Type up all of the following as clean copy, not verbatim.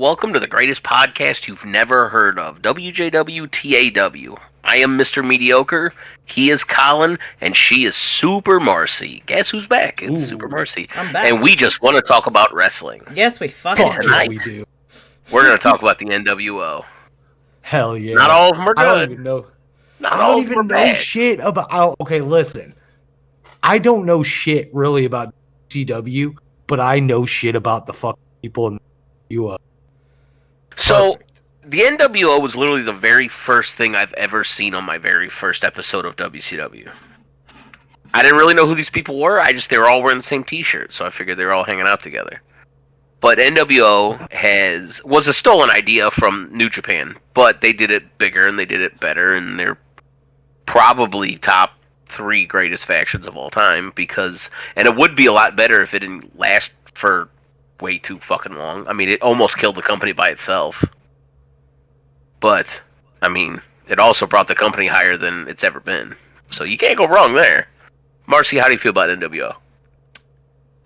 welcome to the greatest podcast you've never heard of, WJWTAW. I am Mr. Mediocre, he is Kollin, and she is Super Marcey. Guess who's back? It's Super Marcey. I'm back. And we just want to talk about wrestling. Yes, we fucking tonight, we do. We're going to talk about the NWO. Hell yeah. Not all of them are good. I don't even know. Not I all don't of them even are know bad. shit about. Okay, listen. I don't know shit really about CW, but I know shit about the fucking people in the NWO. So, the NWO was literally the very first thing I've ever seen on my very first episode of WCW. I didn't really know who these people were. They were all wearing the same T-shirt, so I figured they were all hanging out together. But NWO was a stolen idea from New Japan, but they did it bigger and they did it better, and they're probably top 3 greatest factions of all time and it would be a lot better if it didn't last for way too fucking long. I mean, it almost killed the company by itself. But, I mean, it also brought the company higher than it's ever been. So you can't go wrong there. Marcy, how do you feel about NWO?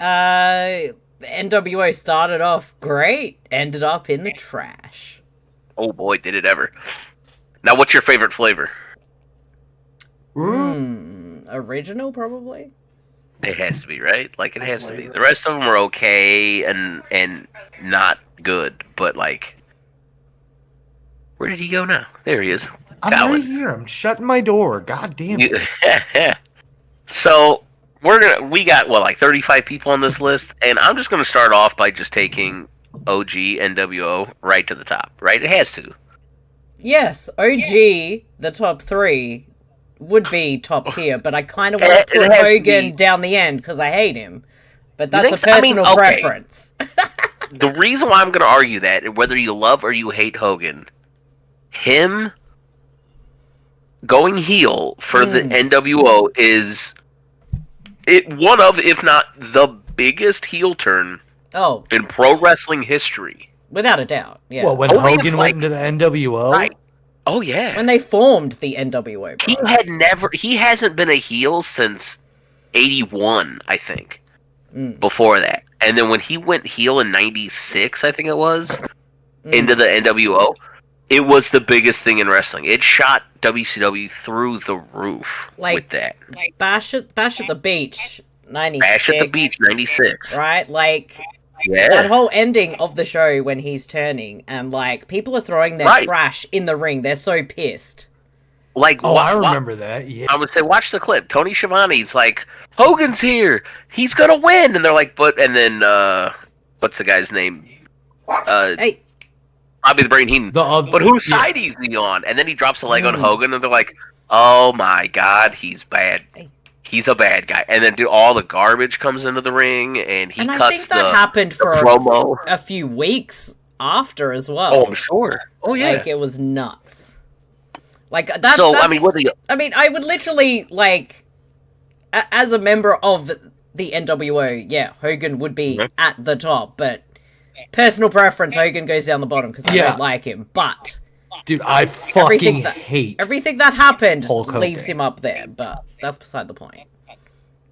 NWO started off great, ended up in the trash. Oh boy, did it ever. Now, what's your favorite flavor? Original, probably? It has to be, right? Like, it has to be. The rest of them are okay and not good, but, like... Where did he go now? There he is. I'm Kollin. right here. I'm shutting my door. God damn it. So, we got, like 35 people on this list, and I'm just going to start off by just taking OG NWO right to the top, right? It has to. Yes, OG, the top 3, would be top tier, but I kind of want to put Hogan down the end because I hate him. But that's a personal preference. The reason why I'm going to argue that, whether you love or you hate Hogan, him going heel for the NWO is one of, if not the biggest heel turn in pro wrestling history. Without a doubt, yeah. Well, when Hogan went into the NWO? Right. Oh, yeah. When they formed the NWO. Bro. He hasn't been a heel since 81, I think. Before that. And then when he went heel in 96, I think it was, into the NWO, it was the biggest thing in wrestling. It shot WCW through the roof with that. Like Bash at the Beach, 96. Bash at the Beach, 96. Right? Like... Yeah. That whole ending of the show when he's turning and, like, people are throwing their trash in the ring. They're so pissed. Like, I remember that, yeah. I would say, watch the clip. Tony Schiavone's like, Hogan's here. He's gonna win. And they're like, and then, what's the guy's name? Hey. Bobby the Brain Heenan. But whose side is he on? And then he drops a leg on Hogan, and they're like, oh my god, he's bad. Hey. He's a bad guy. And then all the garbage comes into the ring, and he cuts I think that happened for promo. A few weeks after as well. Oh, I'm sure. Oh, yeah. Like, it was nuts. Like, that. So, I mean, I would literally, like, as a member of the NWO, yeah, Hogan would be at the top, but personal preference, Hogan goes down the bottom because I don't like him, but... Dude, I fucking hate everything that happened Hulk leaves Hogan. him up there, but that's beside the point.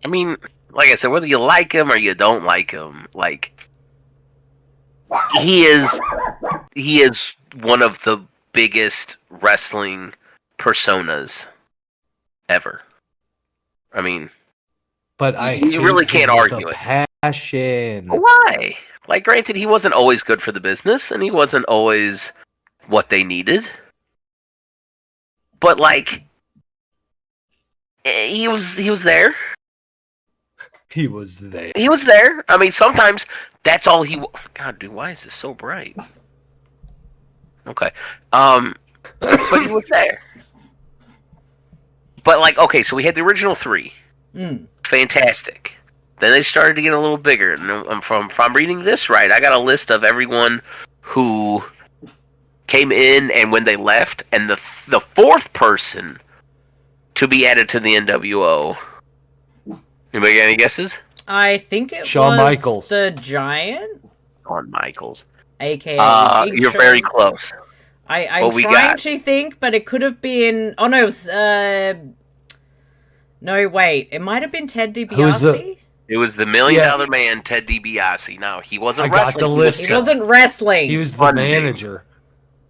I mean, like I said, whether you like him or you don't like him, like he is one of the biggest wrestling personas ever. I mean, but you really can't argue it. Passion. Why? Like, granted, he wasn't always good for the business, and he wasn't always what they needed, but like he was there. He was there. He was there. I mean, sometimes that's all he. God, dude, why is this so bright? Okay, but he was there. But like, okay, so we had the original 3, fantastic. Then they started to get a little bigger. And if I'm reading this right, I got a list of everyone who came in and when they left, and the 4th person to be added to the NWO. Anybody got any guesses? I think it Shawn was Michaels. the Giant. Shawn Michaels. AKA you're very close. I'm trying to think, but it could have been... Oh, no, it was... No, wait. It might have been Ted DiBiase? It was the $1 Million Man, Ted DiBiase. Now, he wasn't I got wrestling. the list. He wasn't wrestling. He was the funding. manager.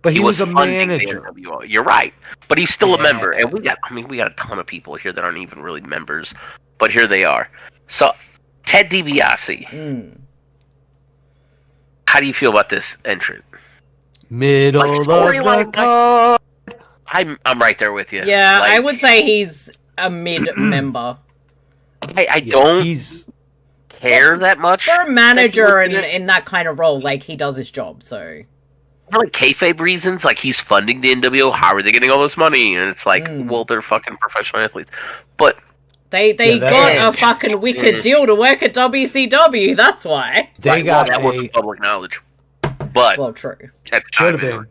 But he was a funding the manager. NWO. You're right, but he's still a Yeah. member, and we got a ton of people here that aren't even really members, but here they are. So, Ted DiBiase. How do you feel about this entrant? Middle of the storyline, card. I'm right there with you. Yeah, I would say he's a mid-member. I don't care that much. For a manager in that kind of role, like, he does his job, so... For like kayfabe reasons, like he's funding the NWO, how are they getting all this money? And it's like, well, they're fucking professional athletes. But they got a fucking wicked deal to work at WCW, that's why. They got that wasn't public knowledge. But well, true. Should have been.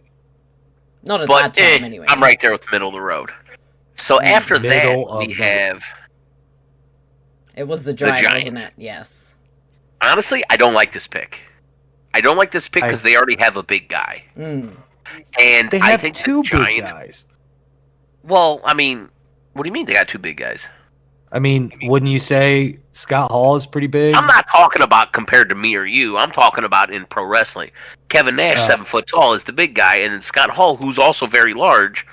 Not at that time, anyway. I'm right there with middle of the road. So after that, we have... It was the Giant, wasn't it? Yes. Honestly, I don't like this pick. I don't like this pick because they already have a big guy. And they have I think two Giant, big guys. Well, I mean, what do you mean they got two big guys? I mean, wouldn't you say Scott Hall is pretty big? I'm not talking about compared to me or you. I'm talking about in pro wrestling. Kevin Nash, 7 foot tall, is the big guy, and then Scott Hall, who's also very large,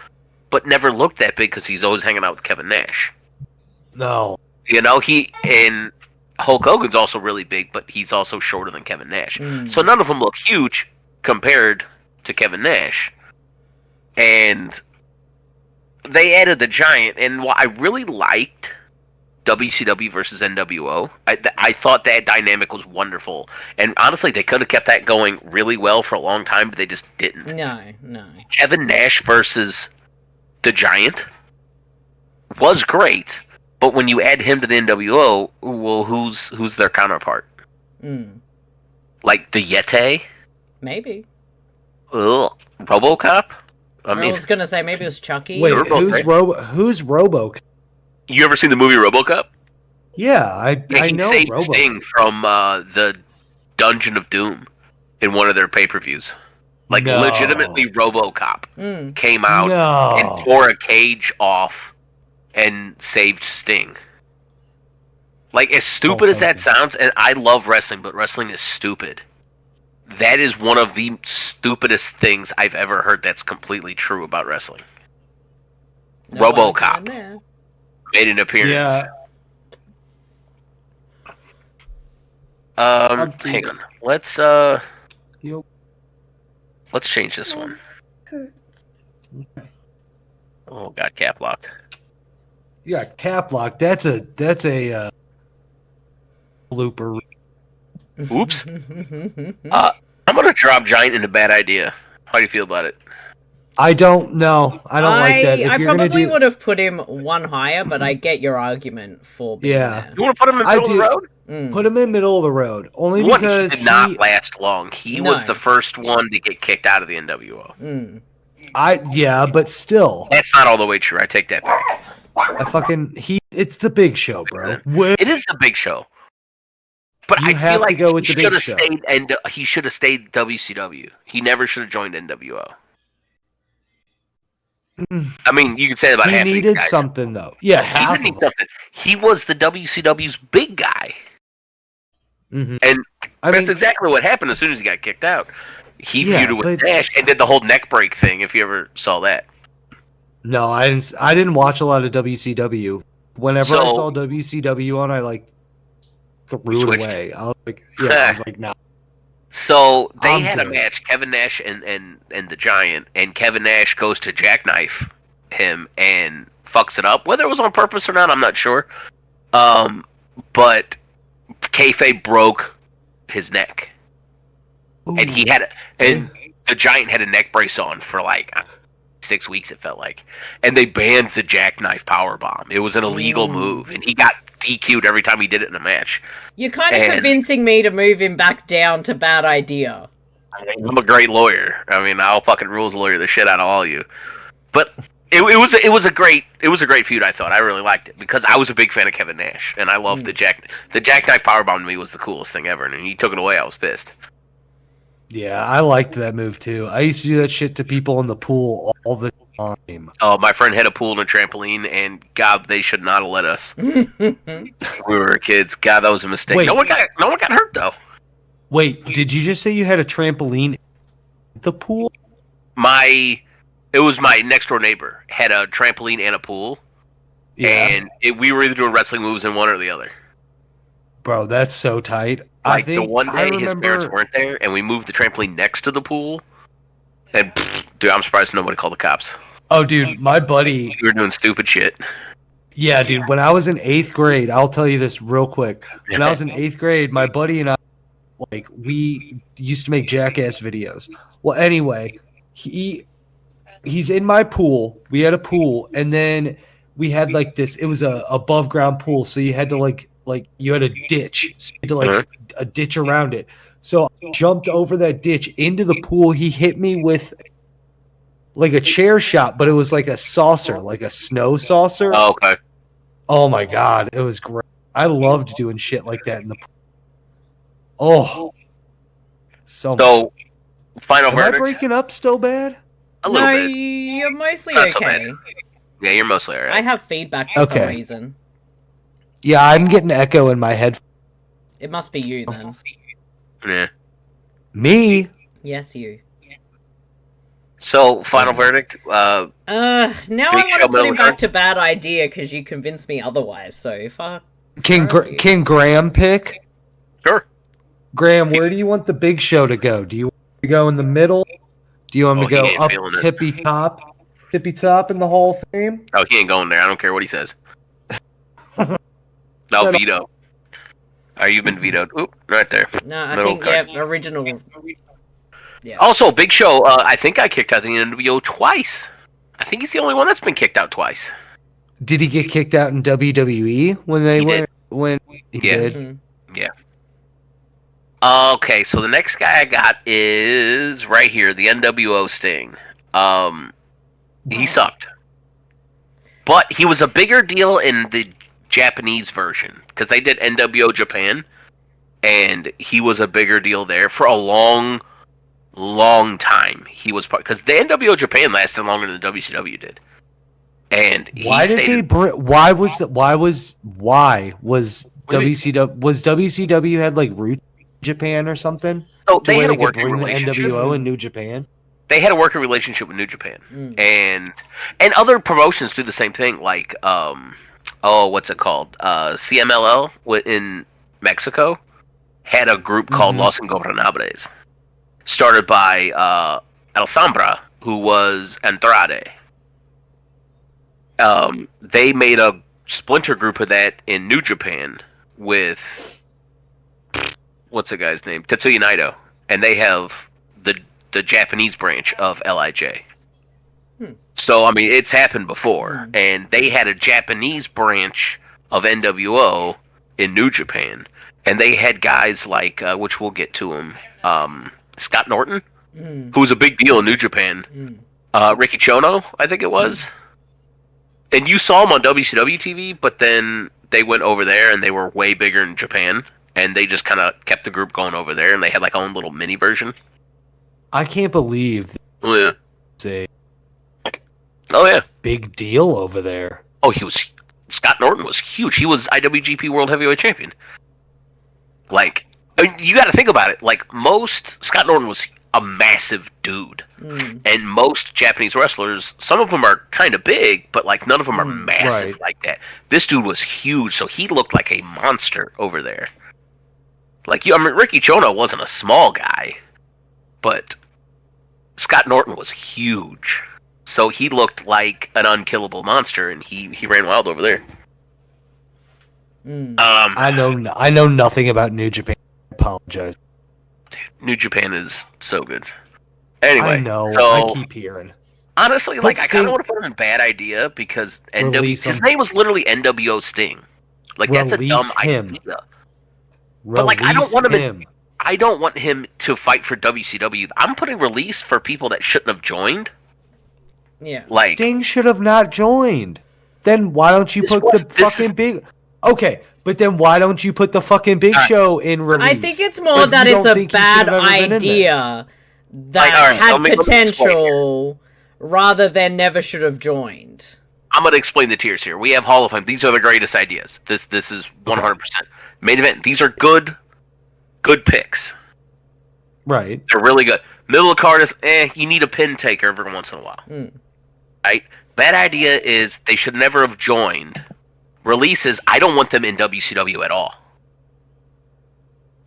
but never looked that big because he's always hanging out with Kevin Nash. No. You know, and Hulk Hogan's also really big, but he's also shorter than Kevin Nash. So none of them look huge compared to Kevin Nash. And they added the Giant, and what I really liked WCW versus NWO. I thought that dynamic was wonderful. And honestly, they could have kept that going really well for a long time, but they just didn't. No. Kevin Nash versus the Giant was great, but when you add him to the NWO, well, who's their counterpart? Like the Yeti? Maybe. Ugh. RoboCop? I was gonna say maybe it was Chucky. Wait, who's Robo? You ever seen the movie RoboCop? Yeah, I know saved Robo. Sting from the Dungeon of Doom in one of their pay-per-views. Like, legitimately, RoboCop came out and tore a cage off and saved Sting. Like, as stupid as that sounds, and I love wrestling, but wrestling is stupid. That is one of the stupidest things I've ever heard that's completely true about wrestling. RoboCop made an appearance. Yeah. Hang on. Let's change this one. Oh, got cap locked. Yeah, cap lock. That's a blooper. Oops. I'm gonna drop Giant into Bad Idea. How do you feel about it? I don't know. I don't like that. If I you're probably gonna would have put him one higher, but I get your argument for being there. You want to put him in the middle of the road? Put him in middle of the road. Only One, because he did not last long. He was the first one to get kicked out of the NWO. But still. That's not all the way true. I take that back. It's the Big Show, bro. It is the Big Show. But I feel like he should have stayed WCW. He never should have joined NWO. I mean, you could say that about half of these guys. He needed something, though. Yeah, he did need something. He was the WCW's big guy. And that's exactly what happened as soon as he got kicked out. He feuded with Nash and did the whole neck break thing, if you ever saw that. No, I didn't watch a lot of WCW. Whenever I saw WCW on, I threw it away. I was like, no. So they had a match, Kevin Nash and the Giant, and Kevin Nash goes to jackknife him and fucks it up. Whether it was on purpose or not, I'm not sure. But kayfabe broke his neck, and the Giant had a neck brace on for 6 weeks. It felt like, and they banned the jackknife powerbomb. It was an illegal move, and he got DQ'd every time he did it in a match. You're kind of convincing me to move him back down to Bad Idea. I'm a great lawyer. I mean, I'll fucking rules lawyer the shit out of all of you. But it was a great feud. I thought I really liked it because I was a big fan of Kevin Nash, and I loved the jackknife powerbomb. To me was the coolest thing ever, and when he took it away, I was pissed. Yeah, I liked that move too. I used to do that shit to people in the pool all the time. Oh, my friend had a pool and a trampoline, and God, they should not have let us. We were kids. God, that was a mistake. Wait. No one got hurt though. Wait, did you just say you had a trampoline at the pool? It was my next door neighbor had a trampoline and a pool, and we were either doing wrestling moves in one or the other. Bro, that's so tight. Like the one day his parents weren't there, and we moved the trampoline next to the pool, and dude, I'm surprised nobody called the cops. Oh, dude, my buddy. We were doing stupid shit. Yeah, dude. When I was in 8th grade, I'll tell you this real quick. When I was in 8th grade, my buddy and I, we used to make jackass videos. Well, anyway, he's in my pool. We had a pool, and then we had this. It was a above ground pool, so you had to you had a ditch, so you had to a ditch around it. So I jumped over that ditch into the pool. He hit me with a chair shot, but it was like a saucer, like a snow saucer. Oh, okay. Oh my God, it was great. I loved doing shit like that in the pool. Oh, so final Am verdict. I breaking up still bad? A little bit. You're mostly Not so okay. bad. Yeah, you're mostly alright. I have feedback for some reason. Yeah, I'm getting echo in my head. It must be you then. Yeah. Me? Yes, you. So, final verdict. Now I Big want Show to put him Miller. back to bad idea because you convinced me otherwise. So fuck. Can Graham pick? Sure. Graham, where do you want the Big Show to go? Do you want to go in the middle? Do you want him to he go ain't up feeling it. tippy top in the Hall of Fame? Oh, he ain't going there. I don't care what he says. No, veto. Oh, you've been vetoed. Oop, right there. No, I Middle think card. original. Yeah. Also, Big Show, I think I kicked out the NWO twice. I think he's the only one that's been kicked out twice. Did he get kicked out in WWE when they He were did. when he Yeah. did? Mhm. Yeah. Okay, so the next guy I got is right here, the NWO Sting. He sucked. But he was a bigger deal in the Japanese version, because they did NWO Japan, and he was a bigger deal there for a long time. He was part, because the NWO Japan lasted longer than the WCW did. And he Why did stated, they bring? Why was WCW had roots in Japan or something? so To they where had a they could working bring the relationship. NWO in New Japan. They had a working relationship with New Japan, Mm. and other promotions do the same thing. Like what's it called? CMLL in Mexico had a group called Los Ingobernables, started by El Sambra, who was Andrade. They made a splinter group of that in New Japan with what's the guy's name? Tetsuya Naito, and they have the Japanese branch of LIJ. So I mean, it's happened before, and they had a Japanese branch of NWO in New Japan, and they had guys like, which we'll get to him, Scott Norton, who was a big deal in New Japan, Ricky Chono, I think it was, and you saw him on WCW TV, but then they went over there and they were way bigger in Japan, and they just kind of kept the group going over there, and they had like own little mini version. I can't believe Oh yeah. it's a Oh yeah. big deal over there. Oh, Scott Norton was huge. He was IWGP World Heavyweight Champion. Like, I mean, you got to think about it. Like, Scott Norton was a massive dude. And most Japanese wrestlers, some of them are kind of big, but like none of them are massive like that. This dude was huge, so he looked like a monster over there. Like, I mean, Ricky Chono wasn't a small guy, but Scott Norton was huge. So he looked like an unkillable monster, and he ran wild over there. I know nothing about New Japan. I apologize. New Japan is so good. Anyway, I know. so I keep hearing. honestly, Put like I kind Sting- of want to put him in bad idea because Release his him. name was literally NWO Sting. Like that's a dumb Release him. idea. But like I don't Release want him. him. I don't want him to fight for WCW. I'm putting release for people that shouldn't have joined. Yeah. Like Sting should have not joined. Then why don't you put the fucking big? Okay, but then why don't you put the fucking Big Show in release? I think it's more If that you it's don't a think he should bad have ever been in there. idea that Like, all right, had let me explain potential, rather than never should have joined. I'm going to explain the tiers here. We have Hall of Fame. These are the greatest ideas. This is 100%. Main event. These are good picks. Right. They're really good. Middle of the card is, you need a pin taker every once in a while. Right? Bad idea is they should never have joined. Releases, I don't want them in WCW at all.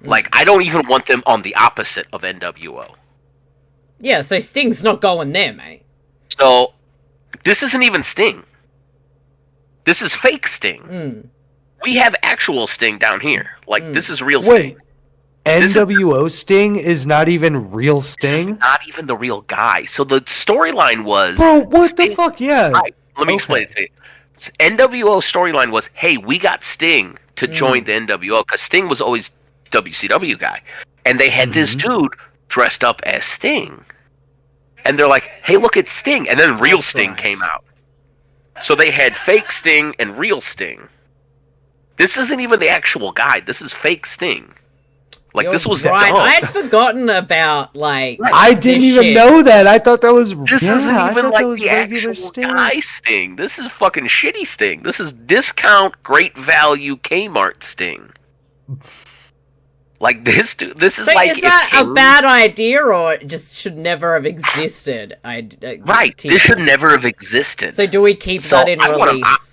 Like, I don't even want them on the opposite of NWO. Yeah, so Sting's not going there, mate. So, this isn't even Sting. This is fake Sting. We have actual Sting down here. Like, this is real Sting. Wait, NWO Sting is not even real Sting? This is not even the real guy. So the storyline was... Bro, what Sting, the fuck? Yeah. Right, let me explain it to you. NWO storyline was, hey, we got Sting to join the NWO, because Sting was always WCW guy. And they had this dude dressed up as Sting. And they're like, hey, look, it's Sting. And then real Sting came out. So they had fake Sting and real Sting. This isn't even the actual guy. This is fake Sting. Like, this was right. dumb. I had forgotten about, like, I didn't even shit. know that. I thought that was... This isn't even like the regular actual Sting. guy Sting. This is fucking shitty Sting. This is discount, great value Kmart Sting. Like, this dude, this is So like... is that a bad idea, or it just should never have existed? Right, this should never have existed. So do we keep that in release?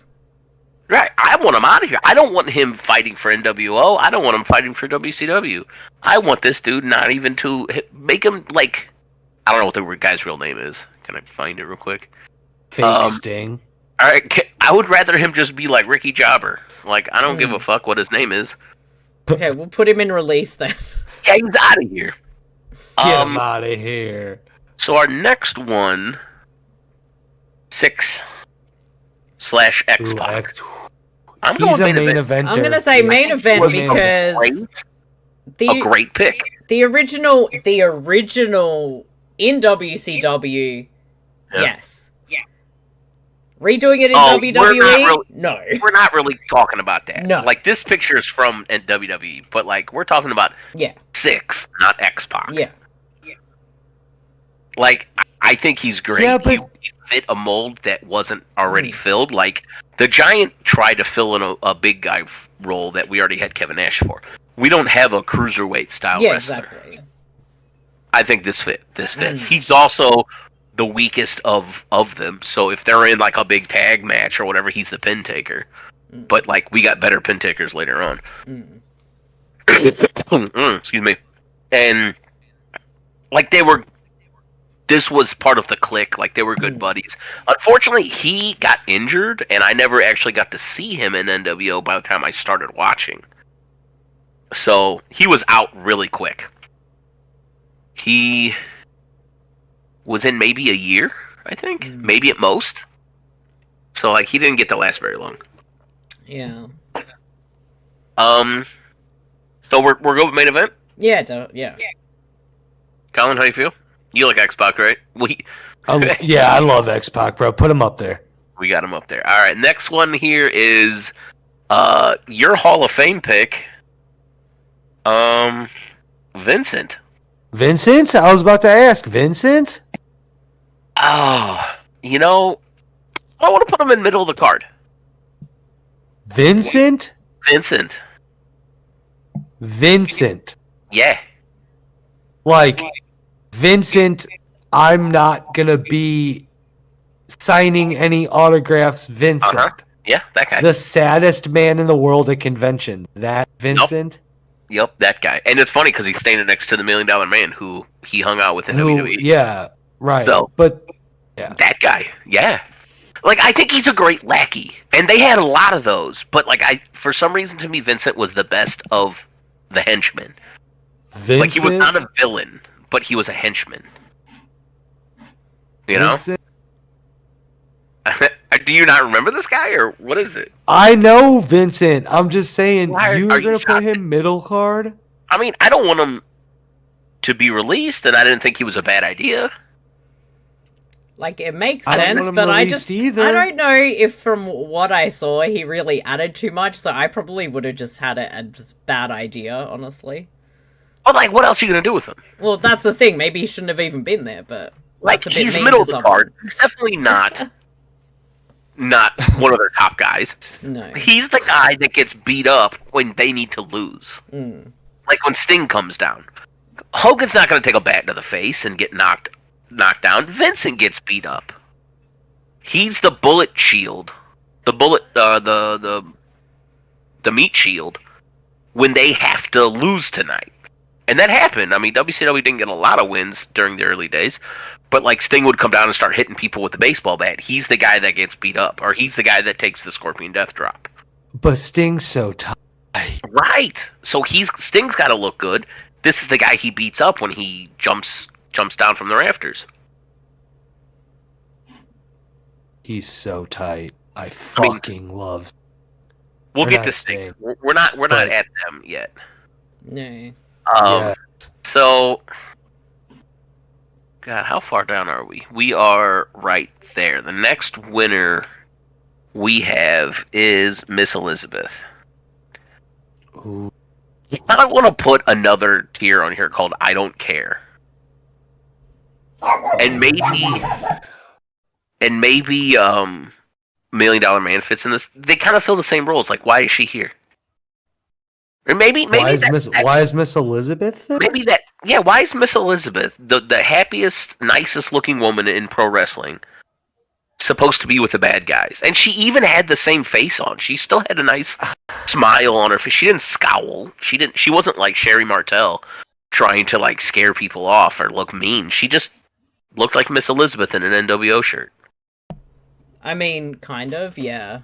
Right, I want him out of here. I don't want him fighting for NWO. I don't want him fighting for WCW. I want this dude not even to make him, like... I don't know what the guy's real name is. Can I find it real quick? Fake Sting. Alright, I would rather him just be like Ricky Jobber. Like, I don't give a fuck what his name is. Okay, we'll put him in release then. Yeah, he's out of here. Get him out of here. So our next one... 6/X-Pac. I'm He's going a main eventer. I'm gonna say main event because a great pick. The original in WCW, yes. Yeah. Redoing it in WWE, no. We're not really talking about that. No. Like, this picture is from WWE, but like we're talking about 6, not X-Pac. Yeah. Like, I think he's great. Yeah, but... He fit a mold that wasn't already filled. Like, the Giant tried to fill in a big guy role that we already had Kevin Nash for. We don't have a cruiserweight style wrestler. Exactly. I think this fits. He's also the weakest of them. So if they're in like a big tag match or whatever, he's the pin taker. But like, we got better pin takers later on. Excuse me. And like, this was part of the clique. Like, they were good buddies. Unfortunately, he got injured, and I never actually got to see him in NWO by the time I started watching. So, he was out really quick. He was in maybe a year, I think. Maybe at most. So, like, he didn't get to last very long. Yeah. So, we're good with main event? Yeah. Kollin, how you feel? You like X-Pac, right? Yeah, I love X-Pac, bro. Put him up there. We got him up there. All right, next one here is your Hall of Fame pick, Vincent. Vincent? I was about to ask. Vincent? Oh, I want to put him in middle of the card. Vincent? Vincent. Yeah. Like, Vincent, I'm not going to be signing any autographs, Vincent. Yeah, that guy. The saddest man in the world at convention. That Vincent? Yep, that guy. And it's funny because he's standing next to the $1 Million Man who he hung out with in WWE. Yeah, right. So, but, yeah. That guy, yeah. Like, I think he's a great lackey. And they had a lot of those. But, like, for some reason, to me, Vincent was the best of the henchmen. Vincent? Like, he was not a villain, but he was a henchman. You know? Vincent? Do you not remember this guy, or what is it? I know Vincent. I'm just saying, you were going to put shocked? him middle card? I mean, I don't want him to be released, and I didn't think he was a bad idea. Like, it makes I don't sense, want him but I released either. I don't know if from what I saw, he really added too much, so I probably would have just had it as a bad idea, honestly. But, like, what else are you going to do with him? Well, that's the thing. Maybe he shouldn't have even been there, but... Like, That's a bit he's mean middle to of the someone. card. He's definitely not one of their top guys. No. He's the guy that gets beat up when they need to lose. Like when Sting comes down. Hogan's not going to take a bat to the face and get knocked down. Vincent gets beat up. He's the bullet shield. The meat shield when they have to lose tonight. And that happened. I mean, WCW didn't get a lot of wins during the early days, but like Sting would come down and start hitting people with the baseball bat. He's the guy that gets beat up, or he's the guy that takes the Scorpion Death Drop. But Sting's so tight. Right. So Sting's got to look good. This is the guy he beats up when he jumps down from the rafters. He's so tight. I fucking love. We'll get to Sting. We're not at them yet. No. So, God, how far down are we? We are right there. The next winner we have is Miss Elizabeth. Ooh. I want to put another tier on here called I Don't Care. And maybe $1 Million Man fits in this. They kind of fill the same roles. Like, why is she here? Or maybe why is Miss Elizabeth there? Maybe that. Yeah, why is Miss Elizabeth, the happiest, nicest looking woman in pro wrestling, supposed to be with the bad guys? And she even had the same face on. She still had a nice smile on her face. She didn't scowl. She wasn't like Sherry Martel trying to like scare people off or look mean. She just looked like Miss Elizabeth in an NWO shirt. I mean, kind of, yeah.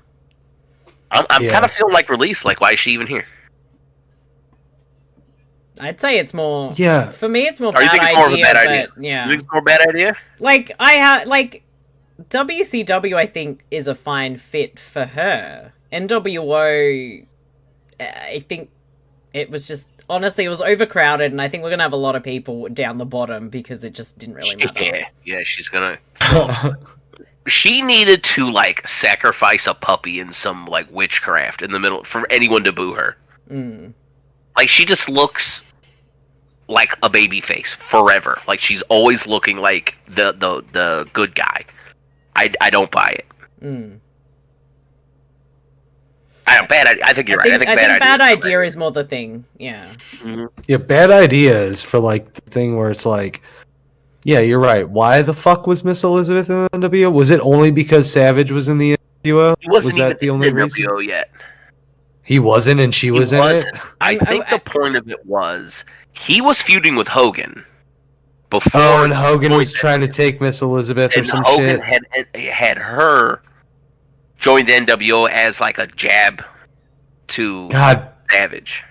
I'm kind of feeling like Release. Like, why is she even here? I'd say it's more. Yeah. For me, it's more Or you bad think it's idea. more of a bad idea? Yeah. You think it's more bad idea? Like WCW, I think, is a fine fit for her. NWO, I think it was just honestly, it was overcrowded, and I think we're gonna have a lot of people down the bottom because it just didn't really matter. Yeah, she's gonna. She needed to like sacrifice a puppy in some like witchcraft in the middle for anyone to boo her. Like she just looks like a baby face forever. Like she's always looking like the good guy. I don't buy it. I think you're right. I think bad idea is more the thing. Yeah. Yeah, bad idea is for like the thing where it's like, yeah, you're right. Why the fuck was Miss Elizabeth in the NWO? Was it only because Savage was in the NWO? Was that the only reason? NWO yet? He wasn't, and she was in it. I think the point of it was he was feuding with Hogan before. And Hogan was trying to take Miss Elizabeth or some Hogan shit. had her join the NWO as like a jab to Savage.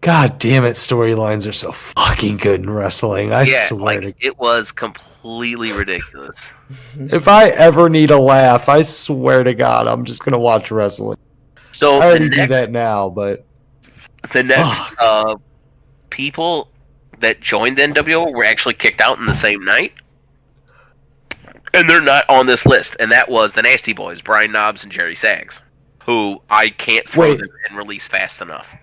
God damn it! Storylines are so fucking good in wrestling. I swear to God. It was completely ridiculous. If I ever need a laugh, I swear to God, I'm just gonna watch wrestling. So I already do that now, but the next people that joined the NWO were actually kicked out in the same night, and they're not on this list. And that was the Nasty Boys, Brian Knobbs and Jerry Sags, who I can't throw them and release fast enough.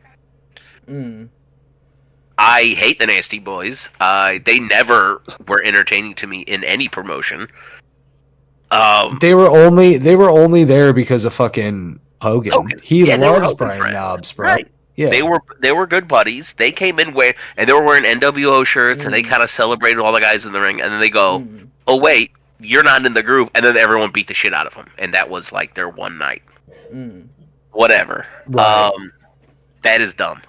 I hate the Nasty Boys. They never were entertaining to me in any promotion. They were only there because of fucking Hogan. He loves Brian Knobbs, bro. Right. Yeah. They were good buddies. They came in and they were wearing NWO shirts, and they kind of celebrated all the guys in the ring. And then they go, "Oh wait, you're not in the group." And then everyone beat the shit out of them, and that was like their one night. Whatever. Right. That is dumb.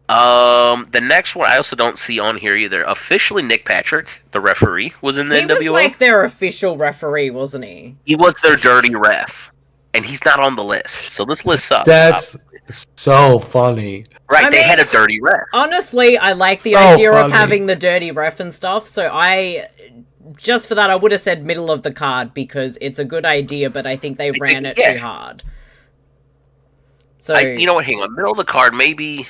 The next one I also don't see on here either. Officially, Nick Patrick, the referee, was in the NWO. He was like their official referee, wasn't he? He was their dirty ref, and he's not on the list. So this list sucks. That's so funny. Right, they had a dirty ref. Honestly, I like the idea of having the dirty ref and stuff, so just for that, I would have said middle of the card, because it's a good idea, but I think they ran it too hard. So you know what, hang on. Middle of the card, maybe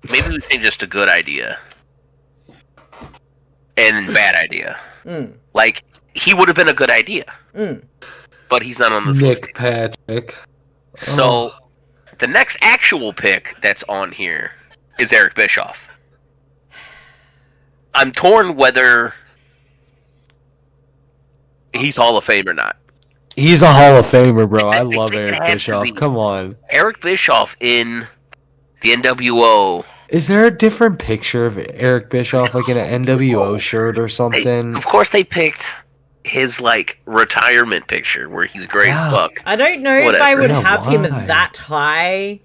we say just a good idea. And bad idea. Like, he would have been a good idea. But he's not on this list. Nick Patrick. So, the next actual pick that's on here is Eric Bischoff. I'm torn whether he's Hall of Fame or not. He's a Hall of Famer, bro. I love think Eric it has to Bischoff. be. Come on. Eric Bischoff in the NWO. Is there a different picture of Eric Bischoff, like in an NWO shirt or something? Of course, they picked his like retirement picture where he's great as fuck. I don't know Whatever. if I would Yeah, have him why? that high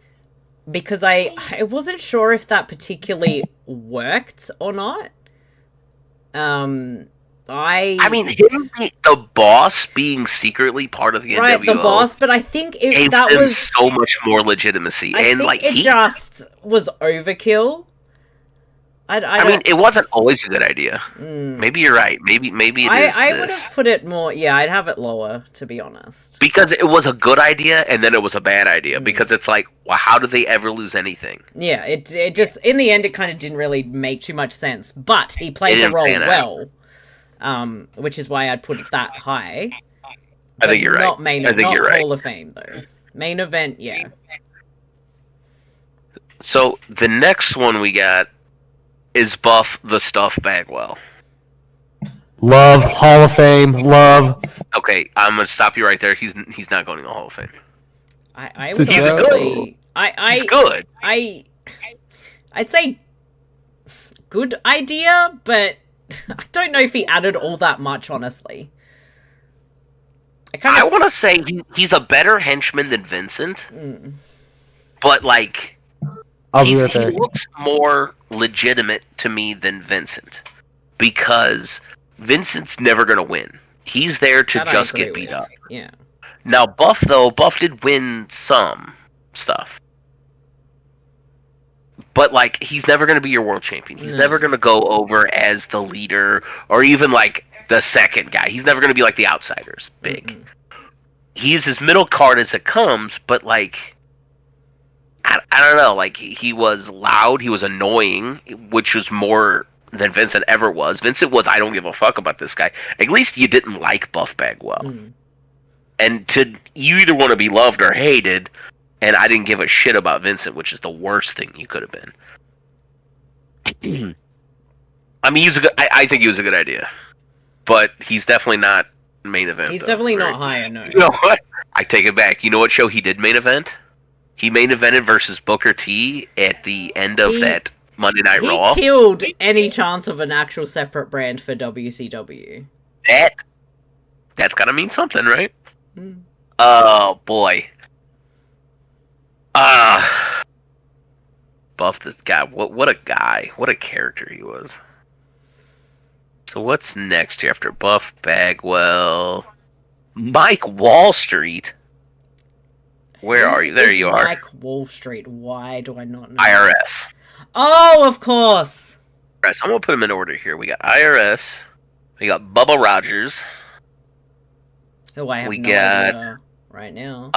because I wasn't sure if that particularly worked or not. I mean, him the boss being secretly part of the NWO, right, the boss, but I think gave that them was so much more legitimacy, I and think like it just was overkill. I mean, it wasn't always a good idea. Maybe you're right. Maybe it is. I would have put it more. Yeah, I'd have it lower, to be honest. Because it was a good idea, and then it was a bad idea. Because it's like, well, how did they ever lose anything? Yeah, it just in the end it kind of didn't really make too much sense. But he played the role well, which is why I'd put it that high. I think you're right. Not main, I think not you're right. Hall of Fame though. Main event, yeah. So the next one we got is Buff the Stuff Bagwell. Love, Hall of Fame, love. Okay, I'm gonna stop you right there. He's not going to the Hall of Fame. I would He's honestly, He's good. I'd say good idea, but I don't know if he added all that much, honestly. I want to say he's a better henchman than Vincent, but like he looks more legitimate to me than Vincent because Vincent's never going to win. He's there to just get beat up. Yeah. Now Buff did win some stuff. But like he's never going to be your world champion. He's never going to go over as the leader or even like the second guy. He's never going to be like the outsiders big. He's as middle card as it comes, but like I don't know, like he was loud, he was annoying, which was more than Vincent ever was. Vincent was I don't give a fuck about this guy. At least you didn't like Buff Bagwell. And you either want to be loved or hated, and I didn't give a shit about Vincent, which is the worst thing you could have been. I mean, I think he was a good idea, but he's definitely not main event. He's definitely not high, no. You know what? I take it back. You know what show he did main event? He main evented versus Booker T at the end of that Monday Night Raw. He killed any chance of an actual separate brand for WCW. That's gotta mean something, right? Oh boy. Buff this guy. What a guy. What a character he was. So what's next here after Buff Bagwell? Mike Wall Street. Where are you? There you are. Mike Wall Street. Why do I not know? IRS. Oh, of course. Right, so I'm gonna put them in order here. We got IRS. We got Bubba Rogers. Oh, I have no idea right now.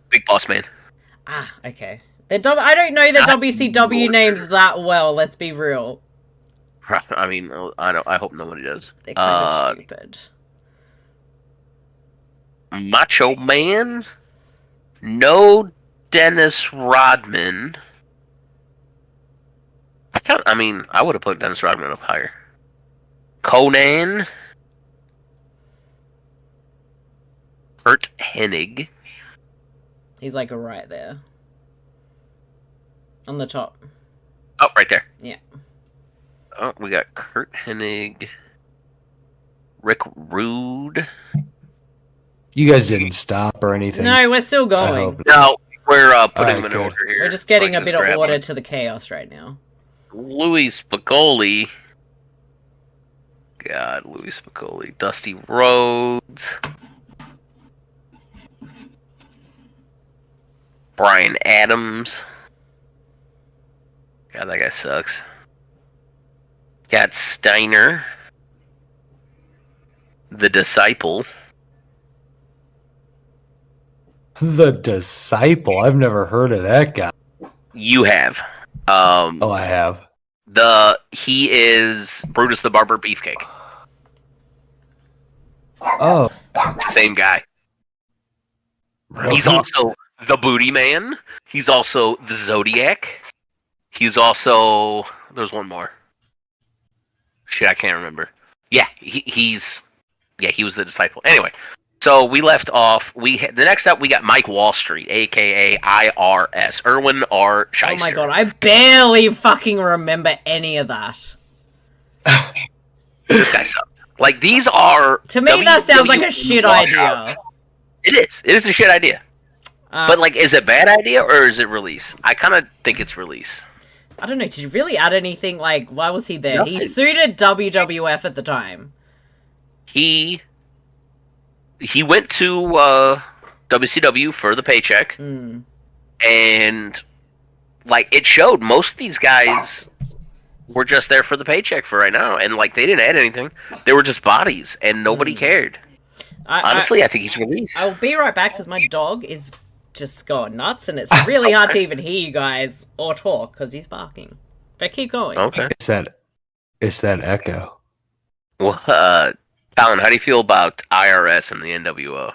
Big Boss Man. Ah, okay. I don't know the WCW names that well. Let's be real. I mean, I hope nobody does. They're kind of stupid. Macho Man. No Dennis Rodman. I would have put Dennis Rodman up higher. Konnan. Kurt Hennig. He's like right there. On the top. Oh, right there. Yeah. Oh, we got Kurt Hennig. Rick Rude. You guys didn't stop or anything. No, we're still going. No, we're putting them in order here. We're just getting a bit of order to the chaos right now. Louis Spicoli. God, Louis Spicoli. Dusty Rhodes. Brian Adams. God, that guy sucks. Got Steiner. The Disciple. The Disciple? I've never heard of that guy. You have. I have. He is Brutus the Barber Beefcake. Oh. Same guy. Really? He's also the Booty Man. He's also the Zodiac. He's also... There's one more. Shit, I can't remember. Yeah, he's Yeah, he was the disciple. Anyway, so we left off. The next up we got Mike Wall Street, aka IRS, Erwin R. Shyster. Oh my god, I barely fucking remember any of that. This guy sucked. Like, these are... To me, that sounds like a shit idea. It is. It is a shit idea. But, like, is it a bad idea, or is it release? I kind of think it's release. I don't know, did you really add anything? Like, why was he there? Nothing. He suited WWF at the time. He went to WCW for the paycheck, and, like, it showed most of these guys were just there for the paycheck for right now, and, like, they didn't add anything. They were just bodies, and nobody cared. Honestly, I think he's released. I'll be right back, because my dog is just going nuts, and it's really hard to even hear you guys or talk, because he's barking. But keep going. Okay. It's that echo. Well, Kollin, how do you feel about IRS and the NWO?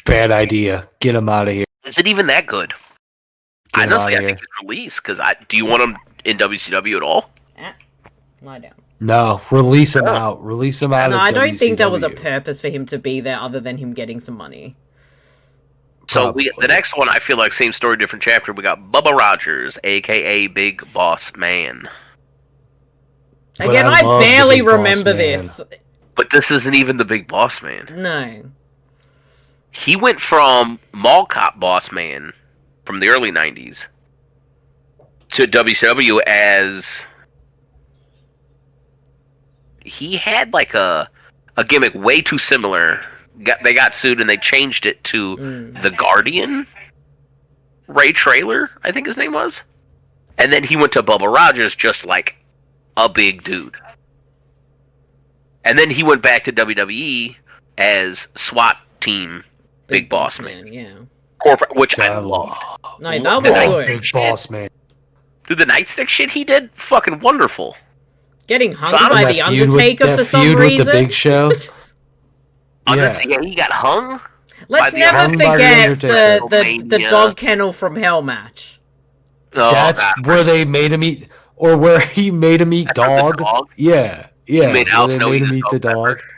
Bad idea. Get him out of here. Is it even that good? Honestly, I think it's released, because do you want him in WCW at all? Lie down. No, release him out. Release him out. No, of I don't think there was a WCW. purpose for him to be there other than him getting some money. So the next one, I feel like same story, different chapter. We got Bubba Rogers, aka Big Boss Man. Again, I I love the barely Big Boss remember Man. this. But this isn't even the Big Boss Man. No. He went from Mall Cop Boss Man from the early 90s to WCW as... He had like a gimmick way too similar. They got sued and they changed it to The Guardian. Ray Traylor, I think his name was. And then he went to Bubba Rogers, just like a big dude. And then he went back to WWE as SWAT Team Big Boss Man. Yeah. Corporate, which I loved. No, that was good. Big Boss Man. Through the nightstick shit he did, fucking wonderful. Getting hung So by the Undertaker for some feud reason. with the Big Show. Yeah, he got hung. Let's the never Undertaker. forget the WrestleMania. dog kennel from Hell match. Oh, That's God. where they made him eat, or where he made him eat That's the dog. dog? Yeah. He made where Al they Snow made eat him his eat the dog dog. pepper.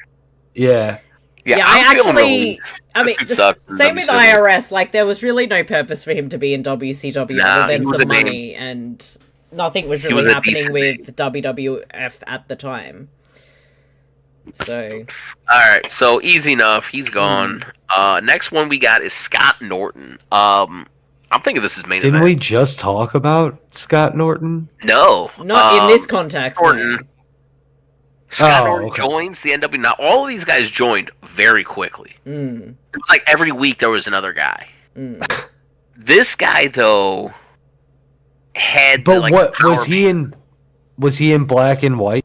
Yeah. Yeah, I'm feeling released. I mean, This dude sucks in same with WCW. IRS. Like, there was really no purpose for him to be in WCW Nah, other he than was some a name. money, and nothing was He really was a happening decent with WWF at the time. So, Alright, so easy enough. He's gone. Next one we got is Scott Norton. I'm thinking this is main Didn't event. we just talk about Scott Norton? No. not in this context. Norton. No. Scott Oh, Norton okay. joins the NW. Now, all of these guys joined very quickly. It was like every week there was another guy. This guy, though, had But like, what power was he in? Was he in black and white?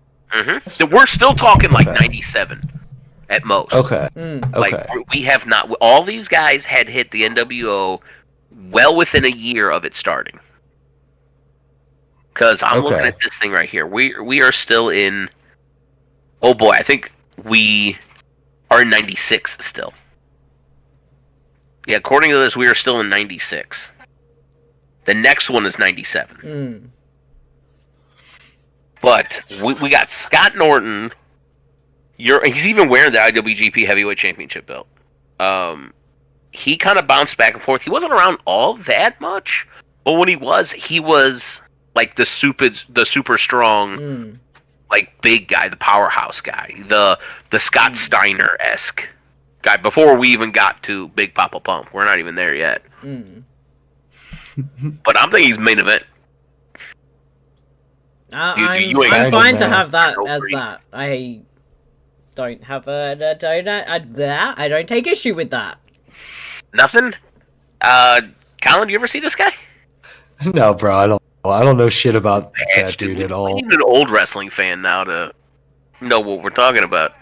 So we're still talking like Okay. 97 at most. Okay. Like Okay. we have not. All these guys had hit the NWO well within a year of it starting. Because I'm looking Okay. at this thing right here. We are still in. Oh boy, I think we are in 96 still. Yeah, according to this, we are still in 96. The next one is 97. But we got Scott Norton. He's even wearing the IWGP Heavyweight Championship belt. He kind of bounced back and forth. He wasn't around all that much, but when he was like the super strong, like big guy, the powerhouse guy, the Scott Steiner-esque guy. Before we even got to Big Papa Pump, we're not even there yet. But I'm thinking he's main event. I'm ain't fine to man. have that No as worries. that. I don't have I don't take issue with that. Nothing. Kollin, do you ever see this guy? No, bro. I don't know shit about that Edge, dude We at all. need an old wrestling fan now to know what we're talking about.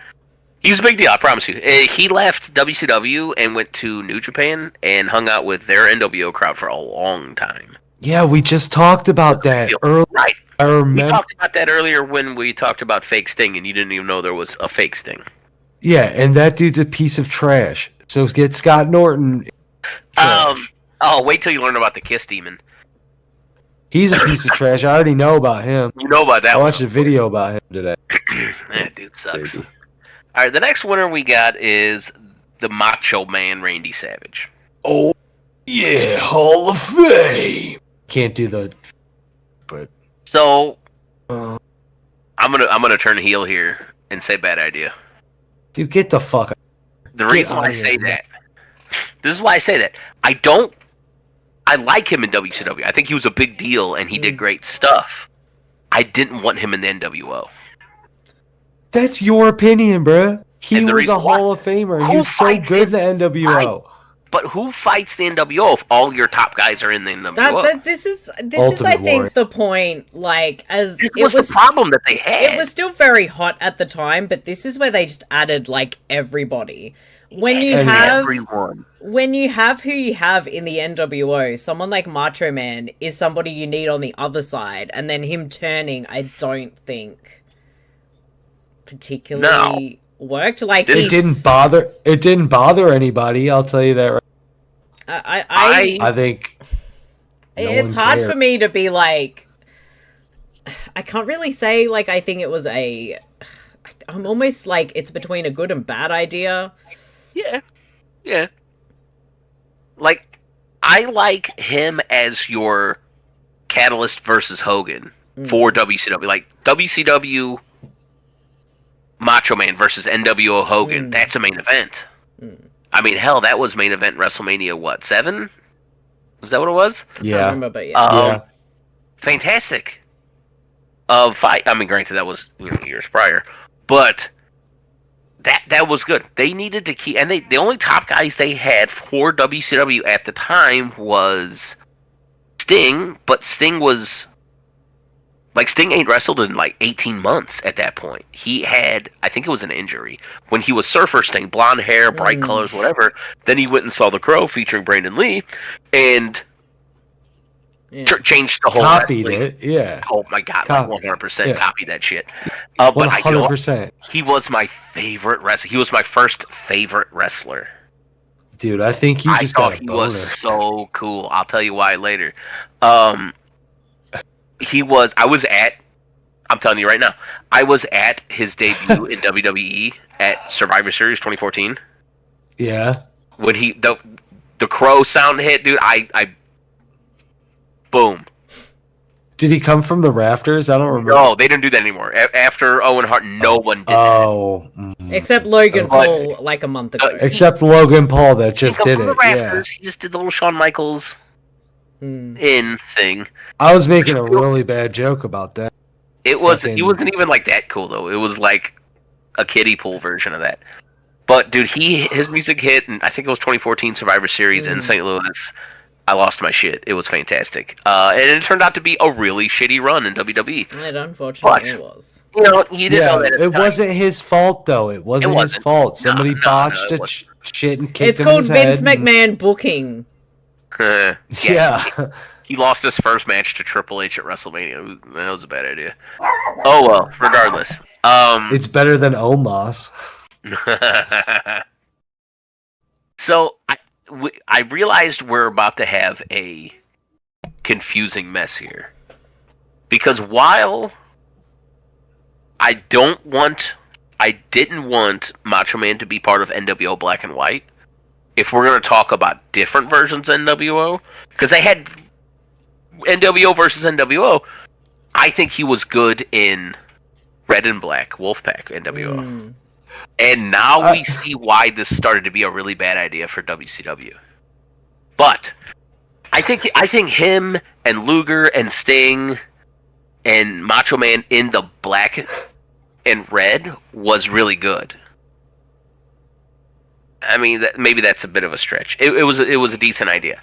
He's a big deal, I promise you. He left WCW and went to New Japan and hung out with their NWO crowd for a long time. Yeah, we just talked about that earlier. Right. I We remember. talked about that earlier when we talked about fake Sting, and you didn't even know there was a fake Sting. Yeah, and that dude's a piece of trash. So get Scott Norton. Trash. Oh, wait till you learn about the Kiss Demon. He's a piece of trash. I already know about him. You know about that I one. watched a video about him today. That dude sucks. Baby. All right, the next winner we got is the Macho Man, Randy Savage. Oh, yeah, Hall of Fame. Can't do the, but so I'm gonna turn heel here and say bad idea. Dude, get the fuck. The reason why I say that, this is why I say that. I like him in WCW. I think he was a big deal and he did great stuff. I didn't want him in the NWO. That's your opinion, bruh. He was a Hall of Famer. He was so good in the NWO. But who fights the NWO if all your top guys are in the NWO? This is I think the point. Like, as this was the problem that they had. It was still very hot at the time, but this is where they just added like everybody. When you have who you have in the NWO, someone like Macho Man is somebody you need on the other side, and then him turning, I don't think particularly worked. Like, it didn't bother anybody. I'll tell you that. I think it's hard for me to be like. I can't really say like I think it was I'm almost like it's between a good and bad idea. Yeah. Like, I like him as your Catalyst versus Hogan for WCW. Like, WCW Macho Man versus NWO Hogan. That's a main event. I mean, hell, that was main event WrestleMania, 7? Was that what it was? Yeah. I can't remember, but yeah. Fantastic. Fight. I mean, granted, that was years prior. But that was good. They needed to keep... And the only top guys they had for WCW at the time was Sting, but Sting was... Like, Sting ain't wrestled in, 18 months at that point. He had, I think it was an injury. When he was Surfer Sting, blonde hair, bright colors, whatever, then he went and saw The Crow featuring Brandon Lee, and changed the whole copied wrestling. It, yeah. Oh, my God, 100% copied that shit. 100%. He was my favorite wrestler. He was my first favorite wrestler. Dude, I think you just got a boner. He was so cool. I'll tell you why later. I'm telling you right now, I was at his debut in WWE at Survivor Series 2014. Yeah. When the Crow sound hit, dude, I boom. Did he come from the rafters? I don't remember. No, they didn't do that anymore. After Owen Hart, no one did that. Except Logan Paul, like a month ago. Except Logan Paul that just did it. Yeah. He just did the little Shawn Michaels in thing. I was making a really bad joke about that. He wasn't even like that cool though. It was like a kiddie pool version of that. But dude, his music hit, and I think it was 2014 Survivor Series in St. Louis. I lost my shit. It was fantastic, and it turned out to be a really shitty run in WWE. It unfortunately was. You know, you didn't know that. It wasn't his fault though. It wasn't his fault. Somebody botched shit and kicked him in his head. It's called Vince McMahon booking. Yeah. He lost his first match to Triple H at WrestleMania. That was a bad idea. Oh well, regardless. It's better than Omos. So I realized we're about to have a confusing mess here. Because while I didn't want Macho Man to be part of NWO Black and White, if we're going to talk about different versions of NWO, because they had NWO versus NWO, I think he was good in Red and Black, Wolfpack, NWO. And now we see why this started to be a really bad idea for WCW. But I think him and Luger and Sting and Macho Man in the Black and Red was really good. I mean, maybe that's a bit of a stretch. It was a decent idea.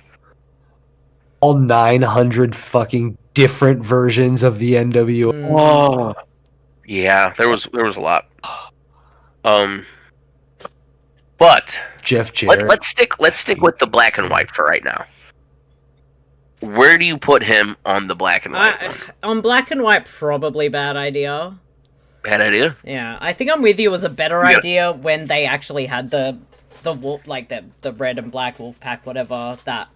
All 900 fucking different versions of the NWO. Oh. Yeah, there was a lot. But Jeff Jarrett. Let's stick with the Black and White for right now. Where do you put him on the Black and White? On Black and White, probably bad idea. Bad idea? Yeah, I think I'm with you. It was a better idea when they actually had the wolf, like the Red and Black Wolfpack, whatever. That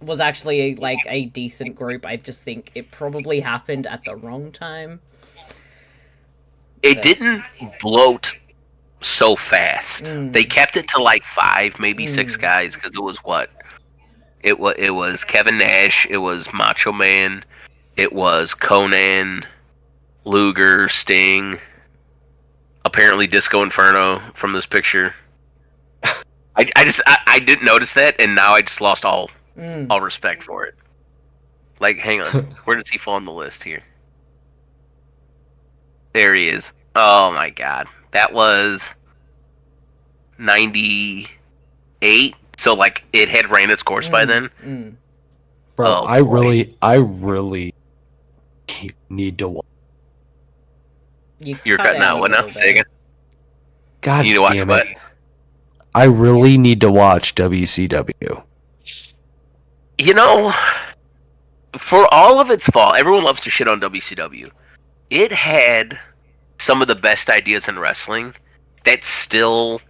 was actually like a decent group. I just think it probably happened at the wrong time. It didn't bloat so fast. They kept it to like 5, maybe 6 guys, because it was what? It was Kevin Nash, it was Macho Man, it was Konnan, Luger, Sting, apparently Disco Inferno from this picture. I didn't notice that, and now I just lost all respect for it. Like, hang on, where does he fall on the list here? There he is. Oh my god, that was 98. So like it had ran its course by then. Bro, I really need to watch. You're cutting out. What now? Say again. God, you need to watch what? I really need to watch WCW. You know, for all of its fault, everyone loves to shit on WCW. It had some of the best ideas in wrestling that still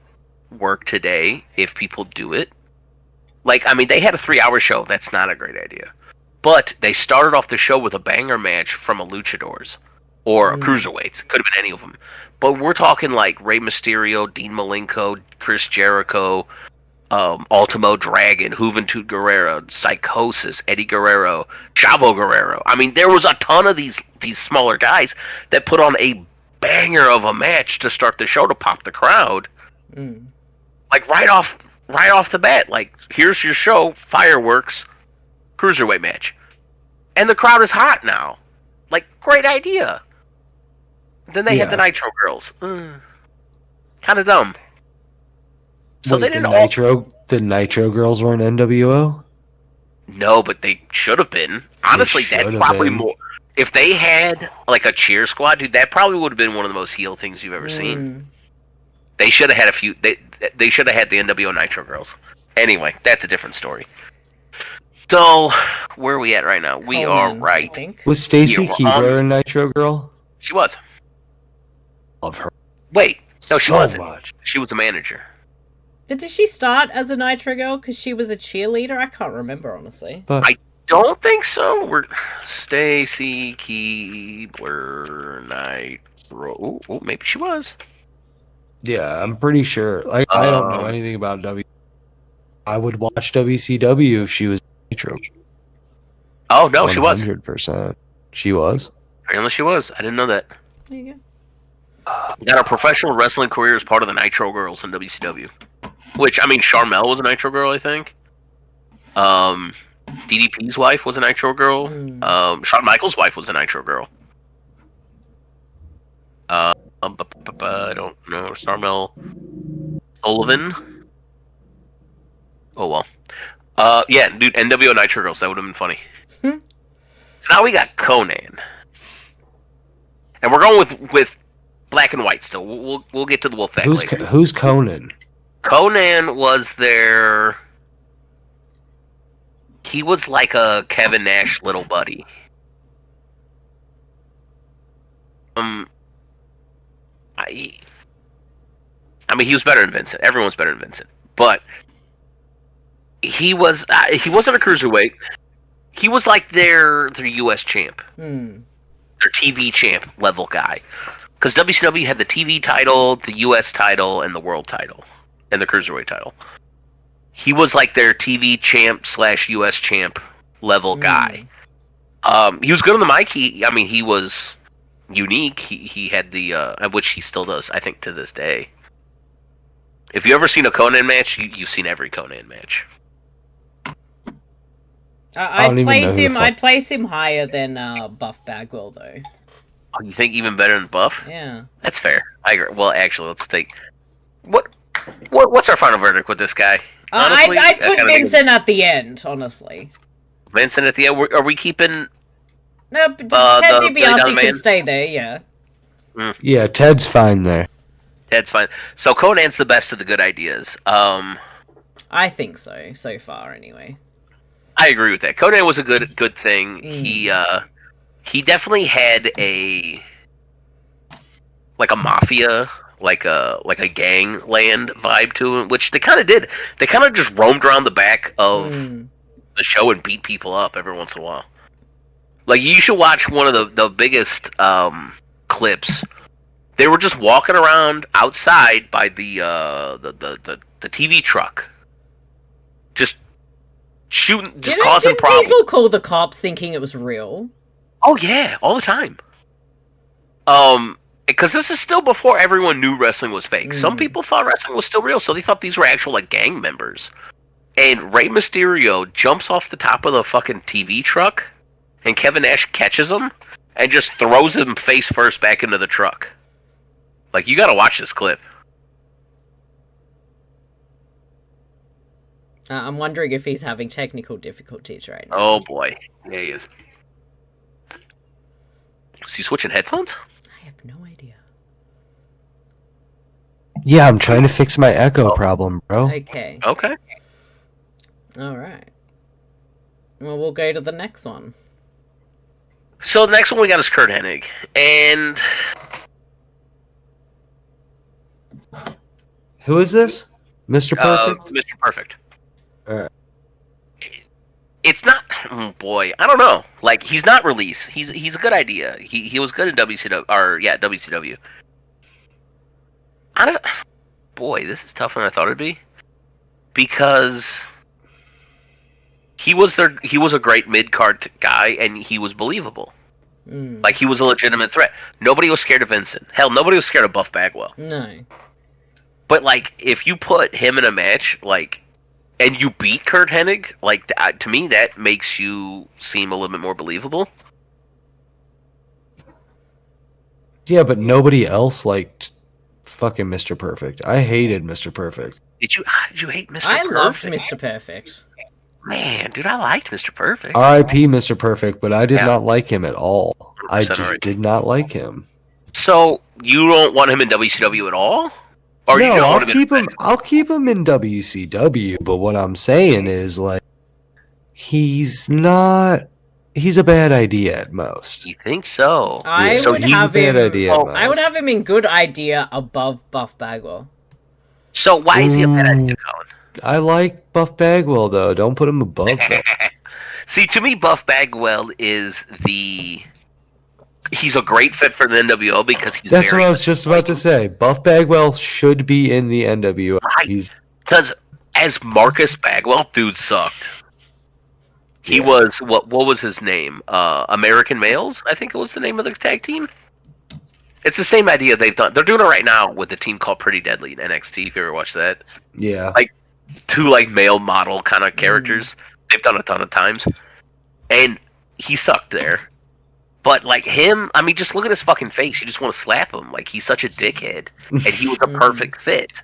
work today if people do it. Like, I mean, they had a 3-hour show. That's not a great idea. But they started off the show with a banger match from a Luchadors or a Cruiserweights. Could have been any of them. But we're talking like Rey Mysterio, Dean Malenko, Chris Jericho, Ultimo Dragon, Juventud Guerrero, Psychosis, Eddie Guerrero, Chavo Guerrero. I mean, there was a ton of these smaller guys that put on a banger of a match to start the show to pop the crowd. Like right off the bat, like here's your show, fireworks, cruiserweight match, and the crowd is hot now. Like great idea. Then they had the Nitro Girls, kind of dumb. So they didn't the Nitro Girls weren't NWO. No, but they should have been. Honestly, that probably more. If they had like a cheer squad, dude, that probably would have been one of the most heel things you've ever seen. They should have had a few. They should have had the NWO Nitro Girls. Anyway, that's a different story. So, where are we at right now? We are right. Was Stacy Keibler a Nitro Girl? She was. Love her. Wait, no, she wasn't. Much. She was a manager. But did she start as a Nitro Girl because she was a cheerleader? I can't remember, honestly. But I don't think so. We're Stacy Keibler Nitro. Oh, maybe she was. Yeah, I'm pretty sure. Like, I don't know anything about W. I would watch WCW if she was Nitro. Oh no, she was. 100%. She was. Apparently, she was. I didn't know that. There you go. Got a professional wrestling career as part of the Nitro Girls in WCW. Which, I mean, Charmel was a Nitro Girl, I think. DDP's wife was a Nitro Girl. Shawn Michaels' wife was a Nitro Girl. I don't know. Charmel Sullivan. Oh, well. Yeah, dude, NWO Nitro Girls. That would have been funny. So now we got Konnan. And we're going with black and white still. We'll get to the Wolfpack later. Who's Konnan? Konnan was their... He was like a Kevin Nash little buddy. I mean, he was better than Vincent. Everyone's better than Vincent. But he wasn't a cruiserweight. He was like their US champ. Their TV champ level guy. Because WCW had the TV title, the US title, and the world title. And the cruiserweight title. He was like their TV champ / US champ level guy. He was good on the mic. He was unique. He had the which he still does, I think, to this day. If you ever seen a Konnan match, you've seen every Konnan match. I'd place him higher than Buff Bagwell, though. Oh, you think even better than Buff? Yeah, that's fair. I agree. Well, actually, let's take what's our final verdict with this guy? Honestly, I'd put Vincent at the end, honestly. Vincent at the end. Are we keeping? No, Ted DiBiase can stay there. Yeah. Yeah, Ted's fine there. Ted's fine. So Konnan's the best of the good ideas. I think so far, anyway. I agree with that. Konnan was a good thing. He definitely had a mafia, like a gangland vibe to him, which they kind of did. They kind of just roamed around the back of the show and beat people up every once in a while. Like, you should watch one of the biggest clips They were just walking around outside by the TV truck, just shooting, just causing problems. People call the cops thinking it was real? Oh yeah, all the time. Because this is still before everyone knew wrestling was fake. Some people thought wrestling was still real, so they thought these were actual like gang members. And Rey Mysterio jumps off the top of the fucking TV truck, and Kevin Nash catches him and just throws him face first back into the truck. Like, you gotta watch this clip. I'm wondering if he's having technical difficulties right now. Oh boy, yeah, he is. Is he switching headphones? I have no idea. Yeah, I'm trying to fix my echo problem, bro. Okay. Okay. Alright. Well, we'll go to the next one. So the next one we got is Kurt Hennig. And... Who is this? Mr. Perfect? Mr. Perfect. Alright. It's not... Oh boy, I don't know. Like, he's not released. He's a good idea. He was good in WCW. Or, yeah, WCW. Boy, this is tougher than I thought it'd be. Because... He was a great mid-card guy, and he was believable. Like, he was a legitimate threat. Nobody was scared of Vincent. Hell, nobody was scared of Buff Bagwell. No. But, like, if you put him in a match, like, and you beat Kurt Hennig, like, to me, that makes you seem a little bit more believable. Yeah, but nobody else liked fucking Mr. Perfect. I hated Mr. Perfect. Did you hate Mr. Perfect? I loved Mr. Perfect. Man, dude, I liked Mr. Perfect. R.I.P. Mr. Perfect, but I did not like him at all. I just did not like him. So, you don't want him in WCW at all? Or no, you don't I'll keep him in WCW, but what I'm saying is, like, he's a bad idea at most. You think so? I would have him in good idea above Buff Bagwell. So why is he a bad idea, Colin? I like Buff Bagwell, though. Don't put him above him. See, to me, Buff Bagwell is he's a great fit for the NWO because he's That's what I was just about to say. Buff Bagwell should be in the NWO. Right. Because as Marcus Bagwell, dude sucked. He was, what was his name? American Males, I think it was the name of the tag team. It's the same idea they've done. They're doing it right now with a team called Pretty Deadly in NXT, if you ever watched that. Yeah. Like, two, like, male model kind of characters. They've done a ton of times. And he sucked there. But, like, him, I mean, just look at his fucking face. You just want to slap him. Like, he's such a dickhead. And he was a perfect fit.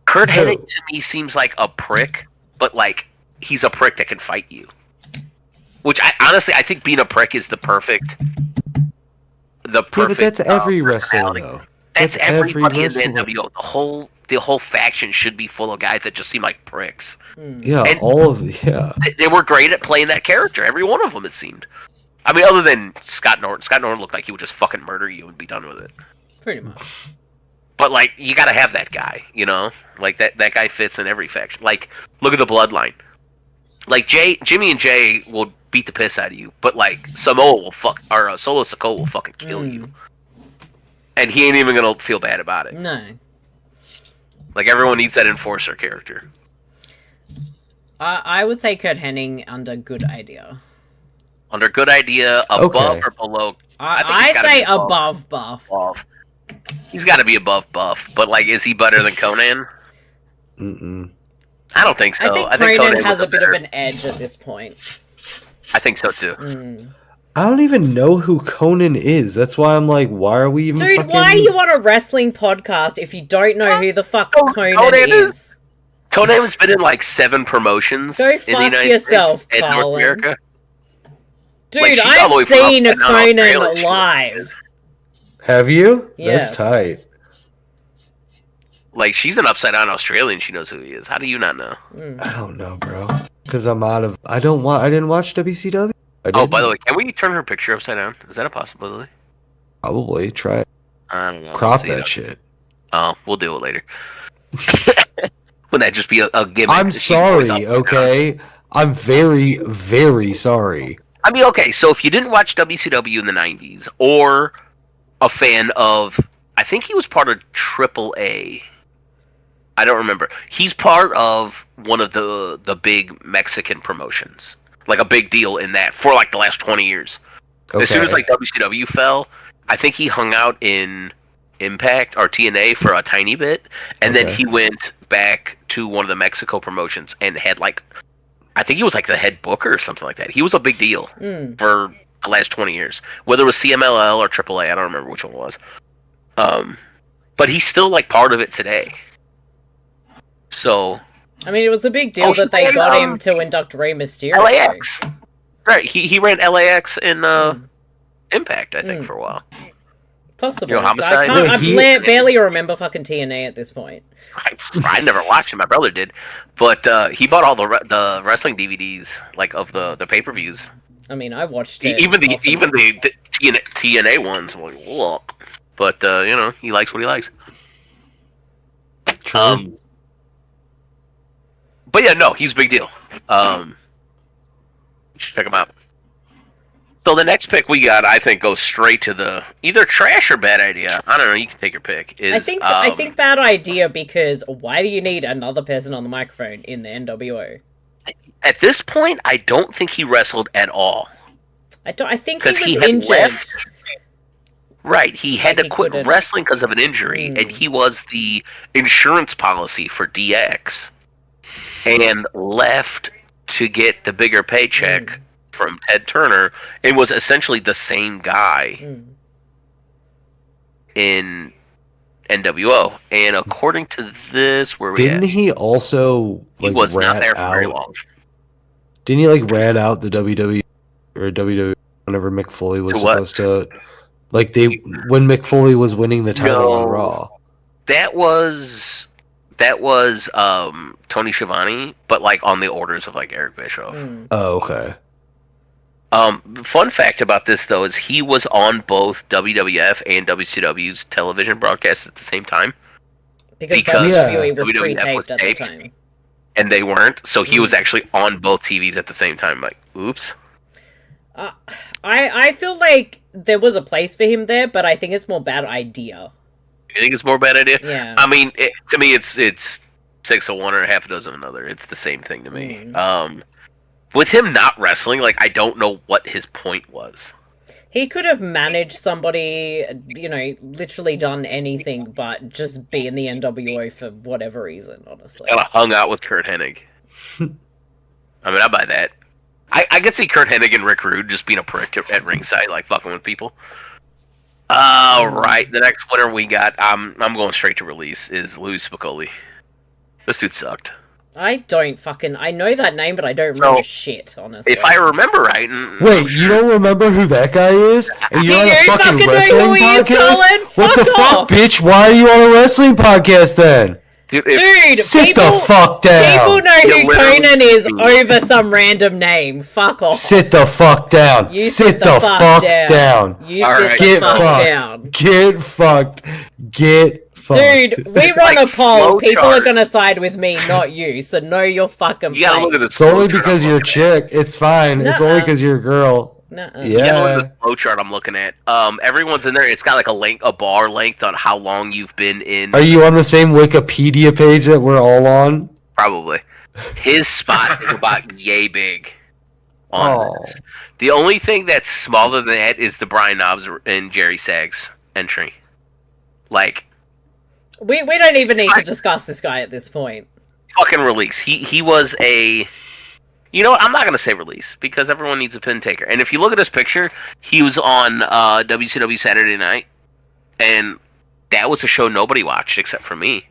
Kurt Hennig, to me, seems like a prick. But, like, he's a prick that can fight you. Which, honestly, I think being a prick is the perfect... Yeah, but that's every wrestler, though. That's everybody in the NWO. The whole faction should be full of guys that just seem like pricks. Yeah, and They were great at playing that character. Every one of them, it seemed. I mean, other than Scott Norton. Scott Norton looked like he would just fucking murder you and be done with it. Pretty much. But, like, you gotta have that guy, you know? Like, that guy fits in every faction. Like, look at the Bloodline. Like, Jimmy and Jay will beat the piss out of you, but, like, Solo Sikoa will fucking kill you. And he ain't even gonna feel bad about it. No. Like, everyone needs that enforcer character. I would say Kurt Hennig under good idea. Under good idea, above or below? I say above Buff. He's gotta be above Buff, but, like, is he better than Konnan? Mm-mm. I don't think so. I think Konnan has a bit of an edge at this point. I think so, too. I don't even know who Konnan is. That's why I'm like, why are we even Dude, why are you on a wrestling podcast if you don't know who the fuck Konnan is? Konnan has been in, like, 7 promotions in the United yourself, States and North America. Dude, like, I've seen Konnan live. Have you? Yes. That's tight. Like, she's an upside-down Australian. She knows who he is. How do you not know? I don't know, bro. Because I'm out of... I didn't watch WCW. Oh, by the way, can we turn her picture upside down? Is that a possibility? Probably. Try it. I don't know. Crop that shit. Oh, we'll do it later. Wouldn't that just be a gimmick? I'm sorry, okay? I'm very, very sorry. I mean, okay, so if you didn't watch WCW in the 90s, or a fan of. I think he was part of AAA. I don't remember. He's part of one of the big Mexican promotions, like a big deal in that for like the last 20 years. Okay. As soon as like WCW fell, I think he hung out in Impact or TNA for a tiny bit, and then he went back to one of the Mexico promotions and had like, I think he was like the head booker or something like that. He was a big deal for the last 20 years, whether it was CMLL or AAA. I don't remember which one it was. But he's still like part of it today. So, I mean, it was a big deal that they got him to induct Rey Mysterio. LAX, right? He ran LAX in Impact, I think, for a while. Possibly. I barely remember fucking TNA at this point. I never watched it. My brother did, but he bought all the wrestling DVDs, like of the pay-per-views. I mean, I watched it. Even the TNA ones. I'm like, look, but he likes what he likes. True. But yeah, no, he's a big deal. You should check him out. So the next pick we got, I think, goes straight to the either trash or bad idea. I don't know. You can take your pick. I think bad idea because why do you need another person on the microphone in the NWO? At this point, I don't think he wrestled at all. I think he was injured. Right, he had to quit wrestling because of an injury, and he was the insurance policy for DX, and left to get the bigger paycheck from Ted Turner, and was essentially the same guy in NWO. And according to this, didn't he also he was not there for very long? Didn't he like rat out the WWE or WWE whenever Mick Foley was supposed to? Like when Mick Foley was winning the title on Raw. That was Tony Schiavone, but like on the orders of like Eric Bischoff. Oh, okay. Fun fact about this though is he was on both WWF and WCW's television broadcasts at the same time. Because WWE was pre-taped at the time. And they weren't, so he was actually on both TVs at the same time. Like, oops. I feel like there was a place for him there, but I think it's more bad idea. You think it's more bad idea? Yeah. I mean, to me, it's 6 of one or half a dozen of another. It's the same thing to me. With him not wrestling, like I don't know what his point was. He could have managed somebody, literally done anything but just be in the NWO for whatever reason. Honestly, kind of hung out with Kurt Hennig. I mean, I buy that. I could see Kurt Hennig and Rick Rude just being a prick at ringside, like fucking with people. All right, the next winner we got, I'm going straight to release, is Louis Spicolli. This dude sucked. I know that name, but I don't remember shit, honestly. If I remember right... Wait, you don't remember who that guy is? And you're on a fucking wrestling podcast? What the fuck, bitch? Why are you on a wrestling podcast then? Dude, sit the fuck down. People know who Konnan is over some random name. Fuck off. Sit the fuck down. Sit the fuck down. You sit the fuck down. Get fucked. Dude, we run a poll. People are gonna side with me, not you. So know your fucking place. It's only because you're a chick. It's fine. It's only because you're a girl. Yeah. You know the flow chart I'm looking at. Everyone's in there. It's got like a bar length on how long you've been in. Are you on the same Wikipedia page that we're all on? Probably. His spot is about yay big. On this. The only thing that's smaller than that is the Brian Knobbs and Jerry Saggs entry. Like, we don't even need to discuss this guy at this point. Fucking release. He was a. You know what? I'm not going to say release, because everyone needs a pin taker. And if you look at this picture, he was on WCW Saturday Night, and that was a show nobody watched except for me.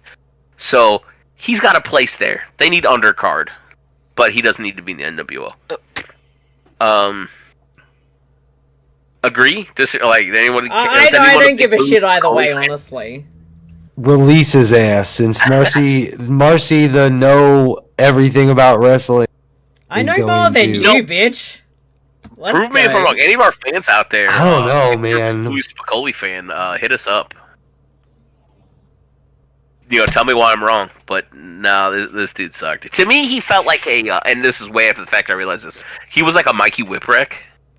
So, he's got a place there. They need undercard, but he doesn't need to be in the NWO. Agree? Anyone? I don't give a shit either way, honestly. Release his ass, since Marcy the know everything about wrestling. I know more than you, bitch. Prove me if I'm wrong. Any of our fans out there? I don't know, man. Louis Spicolli fan, hit us up. Tell me why I'm wrong. But no, this dude sucked. To me, he felt like and this is way after the fact I realized this. He was like a Mikey Whipwreck,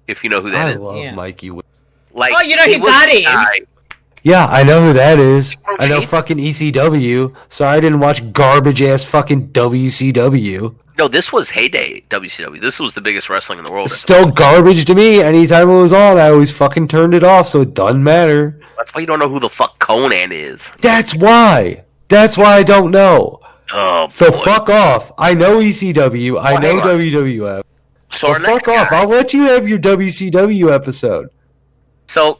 if you know who that is. I love Mikey Whipwreck. Like, you know who that is? Yeah, I know who that is. Bro, I know Shane- fucking ECW. Sorry I didn't watch garbage ass fucking WCW. No, this was heyday WCW. This was the biggest wrestling in the world. It's still garbage to me. Anytime it was on, I always fucking turned it off, so it doesn't matter. That's why you don't know who the fuck Konnan is. That's why. That's why I don't know. Oh, So boy. fuck off. I know ECW. I know hang on. WWF. So So our next fuck off. guy- I'll let you have your WCW episode. So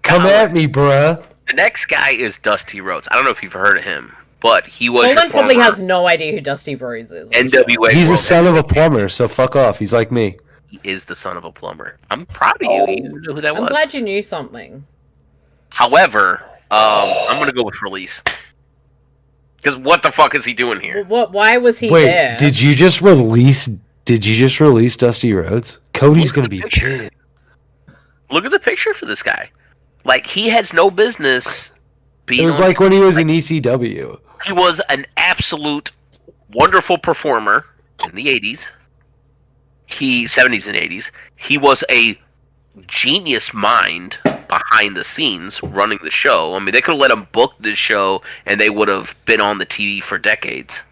Come Kollin- at me, bruh. The next guy is Dusty Rhodes. I don't know if you've heard of him, but he was your Kollin probably former has no idea who Dusty Rhodes is. I'm sure. NWA. He's the World son of a plumber, so fuck off. He's like me. He is the son of a plumber. I'm proud of you. You knew who that I'm was. glad you knew something. However, I'm gonna go with release. Because what the fuck is he doing here? What? Why was he Wait, there? did you just release Dusty Rhodes? Cody's Look gonna at the be picture. pissed. Look at the picture for this guy. Like, he has no business being It was on- like when he was in ECW. He was an absolute wonderful performer in the 80s. 70s and 80s. He was a genius mind behind the scenes running the show. I mean, they could have let him book this show and they would have been on the TV for decades.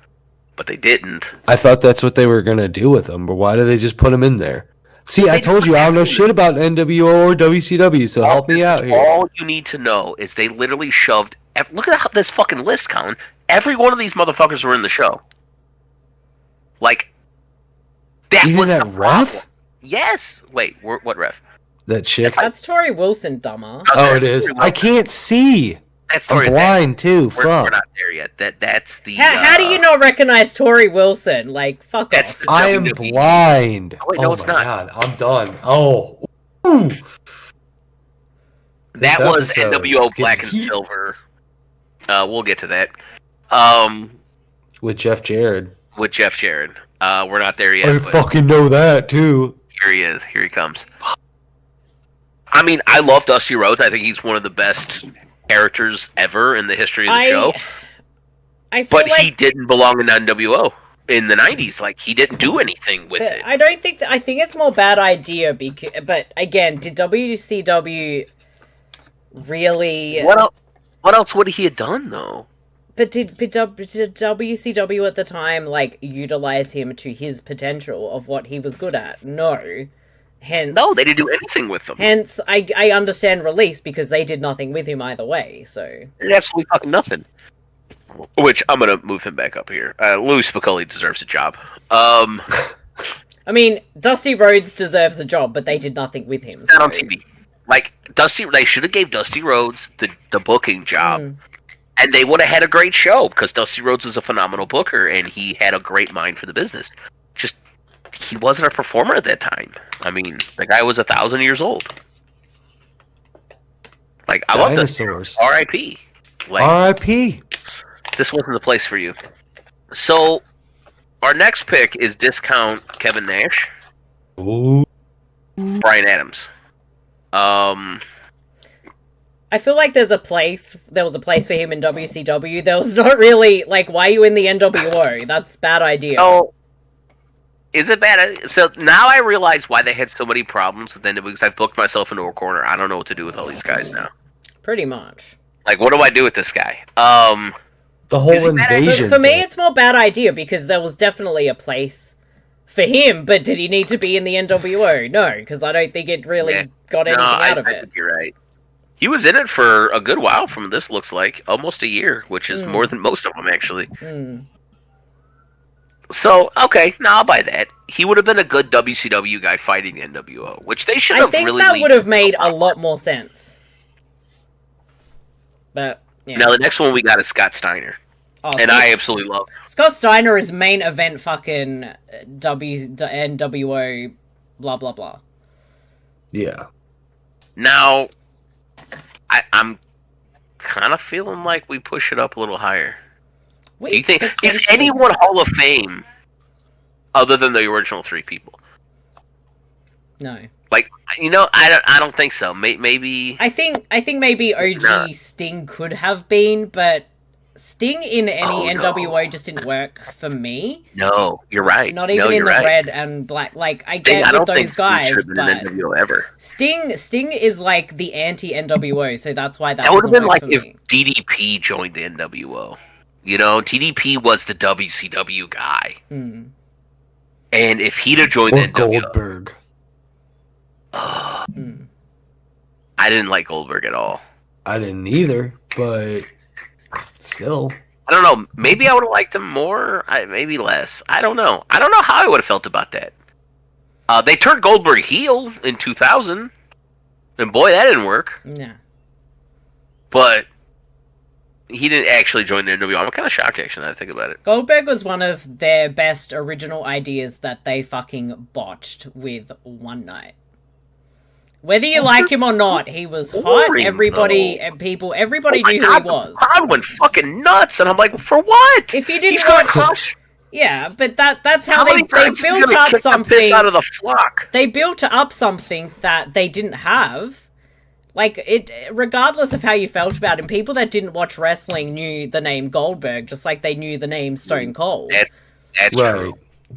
But they didn't. I thought that's what they were gonna do with him, but why did they just put him in there? See, Well, I they told you I don't know shit about NWO or WCW, so help me out here. All you need to know is they literally shoved. Look at this fucking list, Colin. Every one of these motherfuckers were in the show. Like, that Even was that the ref? problem. Yes. Wait, what ref? That chick. That's Tori Wilson, dumbass. Oh, it is. I can't see. That story. I'm blind too. We're Fuck. not there yet. That's the. How do you not recognize Tori Wilson? Like, fuck That's off. the I am WWE. blind. Oh, wait, no, it's my not. God, I'm done. Oh. Ooh. That This was episode NWO is Black getting and heat. Silver. We'll get to that. With Jeff Jarrett. With Jeff Jarrett. We're not there yet. I but fucking know that too. here he is. Here he comes. I mean, I love Dusty Rhodes. I think he's one of the best characters ever in the history of the show. I feel But like he didn't belong in NWO in the 90s. Like, he didn't do anything with it. I don't think I think it's more bad idea because, but again, did WCW really? What else would he have done, though? But did WCW at the time like utilize him to his potential of what he was good at? No. Hence, No, they didn't do anything with him. Hence, I understand release because they did nothing with him either way. So They did absolutely fucking nothing. Which, I'm going to move him back up here. Louis Spicoli deserves a job. I mean, Dusty Rhodes deserves a job, but they did nothing with him. Not on so- TV. Like, they should have gave Dusty Rhodes the booking job. Mm. And they would have had a great show because Dusty Rhodes is a phenomenal booker and he had a great mind for the business. Just, he wasn't a performer at that time. I mean, the guy was 1,000 years old. Like, I love Dusty Dinosaurs. R.I.P. Like, R.I.P. this wasn't the place for you. So, our next pick is Discount Kevin Nash, Ooh. Brian Adams. I feel like there was a place for him in WCW. There was not really like, why are you in the NWO? That's bad idea. Oh, is it bad? So now I realize why they had so many problems with NWO because I've booked myself into a corner. I don't know what to do with all these guys now. Pretty much. Like, what do I do with this guy? The whole Is it bad? invasion. For me, thing. it's more bad idea because there was definitely a place for him, but did he need to be in the NWO? No, because I don't think it really Yeah. got anything out of I it. think you're right. He was in it for a good while. From this looks like almost a year, which is more than most of them actually. Mm. So okay, now I'll buy that. He would have been a good WCW guy fighting the NWO, which they should I have think really. that would have made a lot more sense. But yeah. Now the next one we got is Scott Steiner, Oh, and I absolutely love. Scott Steiner is main event fucking NWO blah blah blah. Yeah. Now, I'm kind of feeling like we push it up a little higher. Wait, Do you think that's is interesting. anyone Hall of Fame other than the original three people? No. Like, I don't think so. Maybe I think maybe OG Nah. Sting could have been, but Sting in any no. NWO just didn't work for me. No, you're right. Not even in the red and black. Like, I get with those guys, but NWO ever. Sting is like the anti-NWO, so that's why that would have been like if DDP joined the NWO. You know, DDP was the WCW guy. And if he'd have joined the NWO... Goldberg. I didn't like Goldberg at all. I didn't either, but still. I don't know. Maybe I would have liked him more. Maybe less. I don't know. I don't know how I would have felt about that. They turned Goldberg heel in 2000. And boy, that didn't work. Yeah. But he didn't actually join the NWO. I'm kind of shocked, actually, now that I think about it. Goldberg was one of their best original ideas that they fucking botched with one night. Whether you like him or not, he was hot. Everybody knew who he was. I went fucking nuts, and I'm like, for what? If you didn't watch... Yeah, but that's how they built up something out of the flock. They built up something that they didn't have. Like, it, regardless of how you felt about him, people that didn't watch wrestling knew the name Goldberg, just like they knew the name Stone Cold. That's true.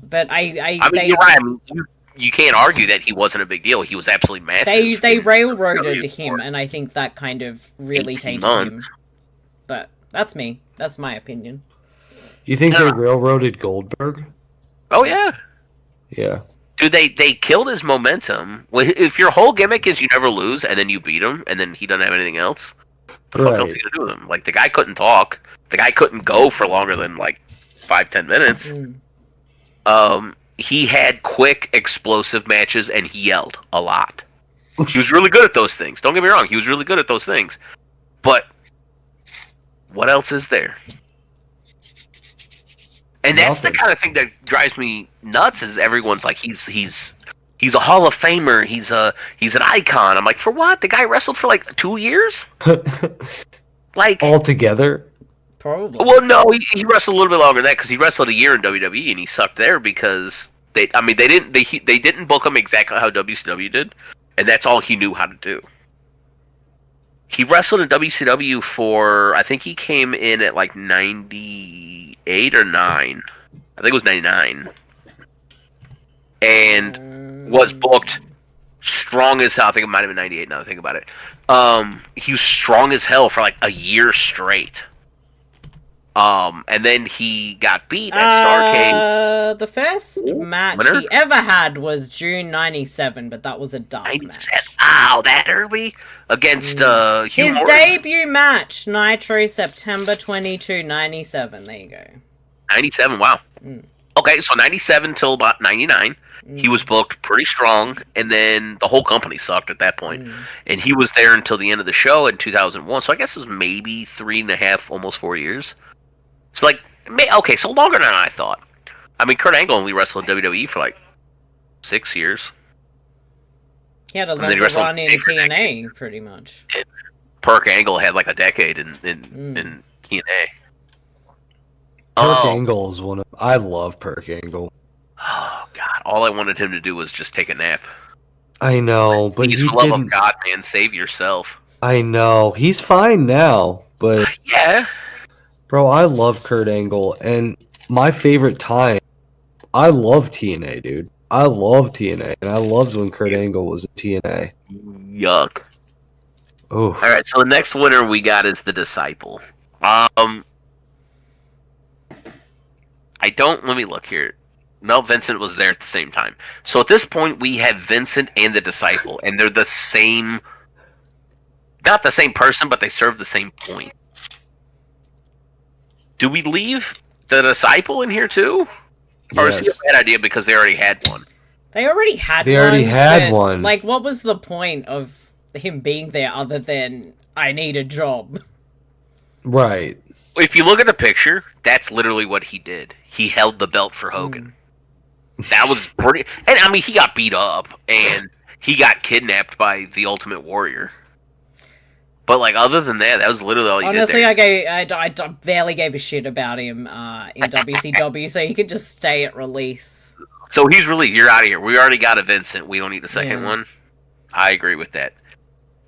But I mean, you're right. I mean, you can't argue that he wasn't a big deal. He was absolutely massive. They railroaded him, and I think that kind of really tainted him. But that's me. That's my opinion. You think they railroaded Goldberg? Oh, yeah. Yeah. Dude, they killed his momentum. If your whole gimmick is you never lose, and then you beat him, and then he doesn't have anything else, what the fuck else are you going to do with him? Like, the guy couldn't talk. The guy couldn't go for longer than, 5-10 minutes. He had quick, explosive matches, and he yelled a lot. He was really good at those things. Don't get me wrong. He was really good at those things. But what else is there? And that's the kind of thing that drives me nuts. Is everyone's like, he's a Hall of Famer. He's an icon. I'm like, for what? The guy wrestled for 2 years. Altogether. Probably. Well, no, he wrestled a little bit longer than that because he wrestled a year in WWE and he sucked there because they didn't book him exactly how WCW did, and that's all he knew how to do. He wrestled in WCW for, I think he came in at 98 or 9. I think it was 99. And was booked strong as hell. I think it might have been 98 now that I think about it. He was strong as hell for a year straight. And then he got beat at Starrcade. The first match he ever had was June 97, but that was a dark match. Wow, that early? Against Hugh His Morris? debut match, Nitro, September 22, 97. There you go. 97, wow. Okay, so 97 till about 99. He was booked pretty strong, and then the whole company sucked at that point. And he was there until the end of the show in 2001, so I guess it was maybe 3.5, almost 4 years. So, okay, so longer than I thought. I mean, Kurt Angle only wrestled in WWE for 6 years. He had a longer run in TNA, pretty much. Perk Angle had a decade in TNA. Perk Angle is I love Perk Angle. Oh, God. All I wanted him to do was just take a nap. I know, but Please, for love of God, man, save yourself. I know. He's fine now, but... Yeah. Bro, I love Kurt Angle, and my favorite time... I love TNA, dude. I love TNA, and I loved when Kurt Angle was in TNA. Yuck. Oh. All right, so the next winner we got is the Disciple. Let me look here. No, Vincent was there at the same time. So at this point, we have Vincent and the Disciple, and they're the same... Not the same person, but they serve the same point. Do we leave the Disciple in here too? Or is it a bad idea because they already had one? They already had one. What was the point of him being there other than, I need a job? Right. If you look at the picture, that's literally what he did. He held the belt for Hogan. That was pretty... And, I mean, he got beat up, and he got kidnapped by the Ultimate Warrior. But, other than that, that was literally all he did there. Honestly, I barely gave a shit about him in WCW, so he could just stay at release. So he's released. You're out of here. We already got a Vincent. We don't need the second one. I agree with that.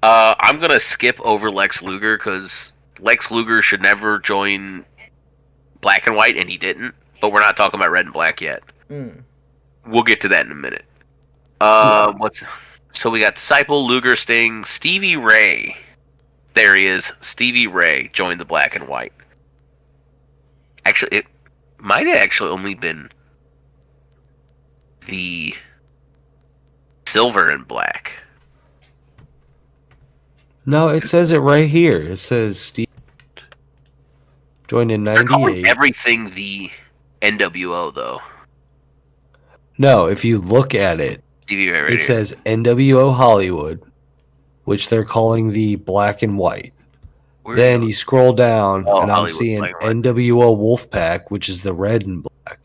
I'm going to skip over Lex Luger, because Lex Luger should never join Black and White, and he didn't. But we're not talking about Red and Black yet. We'll get to that in a minute. So we got Disciple, Luger, Sting, Stevie Ray. There he is. Stevie Ray joined the Black and White. Actually, it might have actually only been the Silver and Black. No, it says it right here. It says Steve joined in '98. Everything the NWO though. No, if you look at it, it says NWO Hollywood, which they're calling the Black and White. Then you scroll down, and I'm seeing NWO Wolfpack, which is the red and black.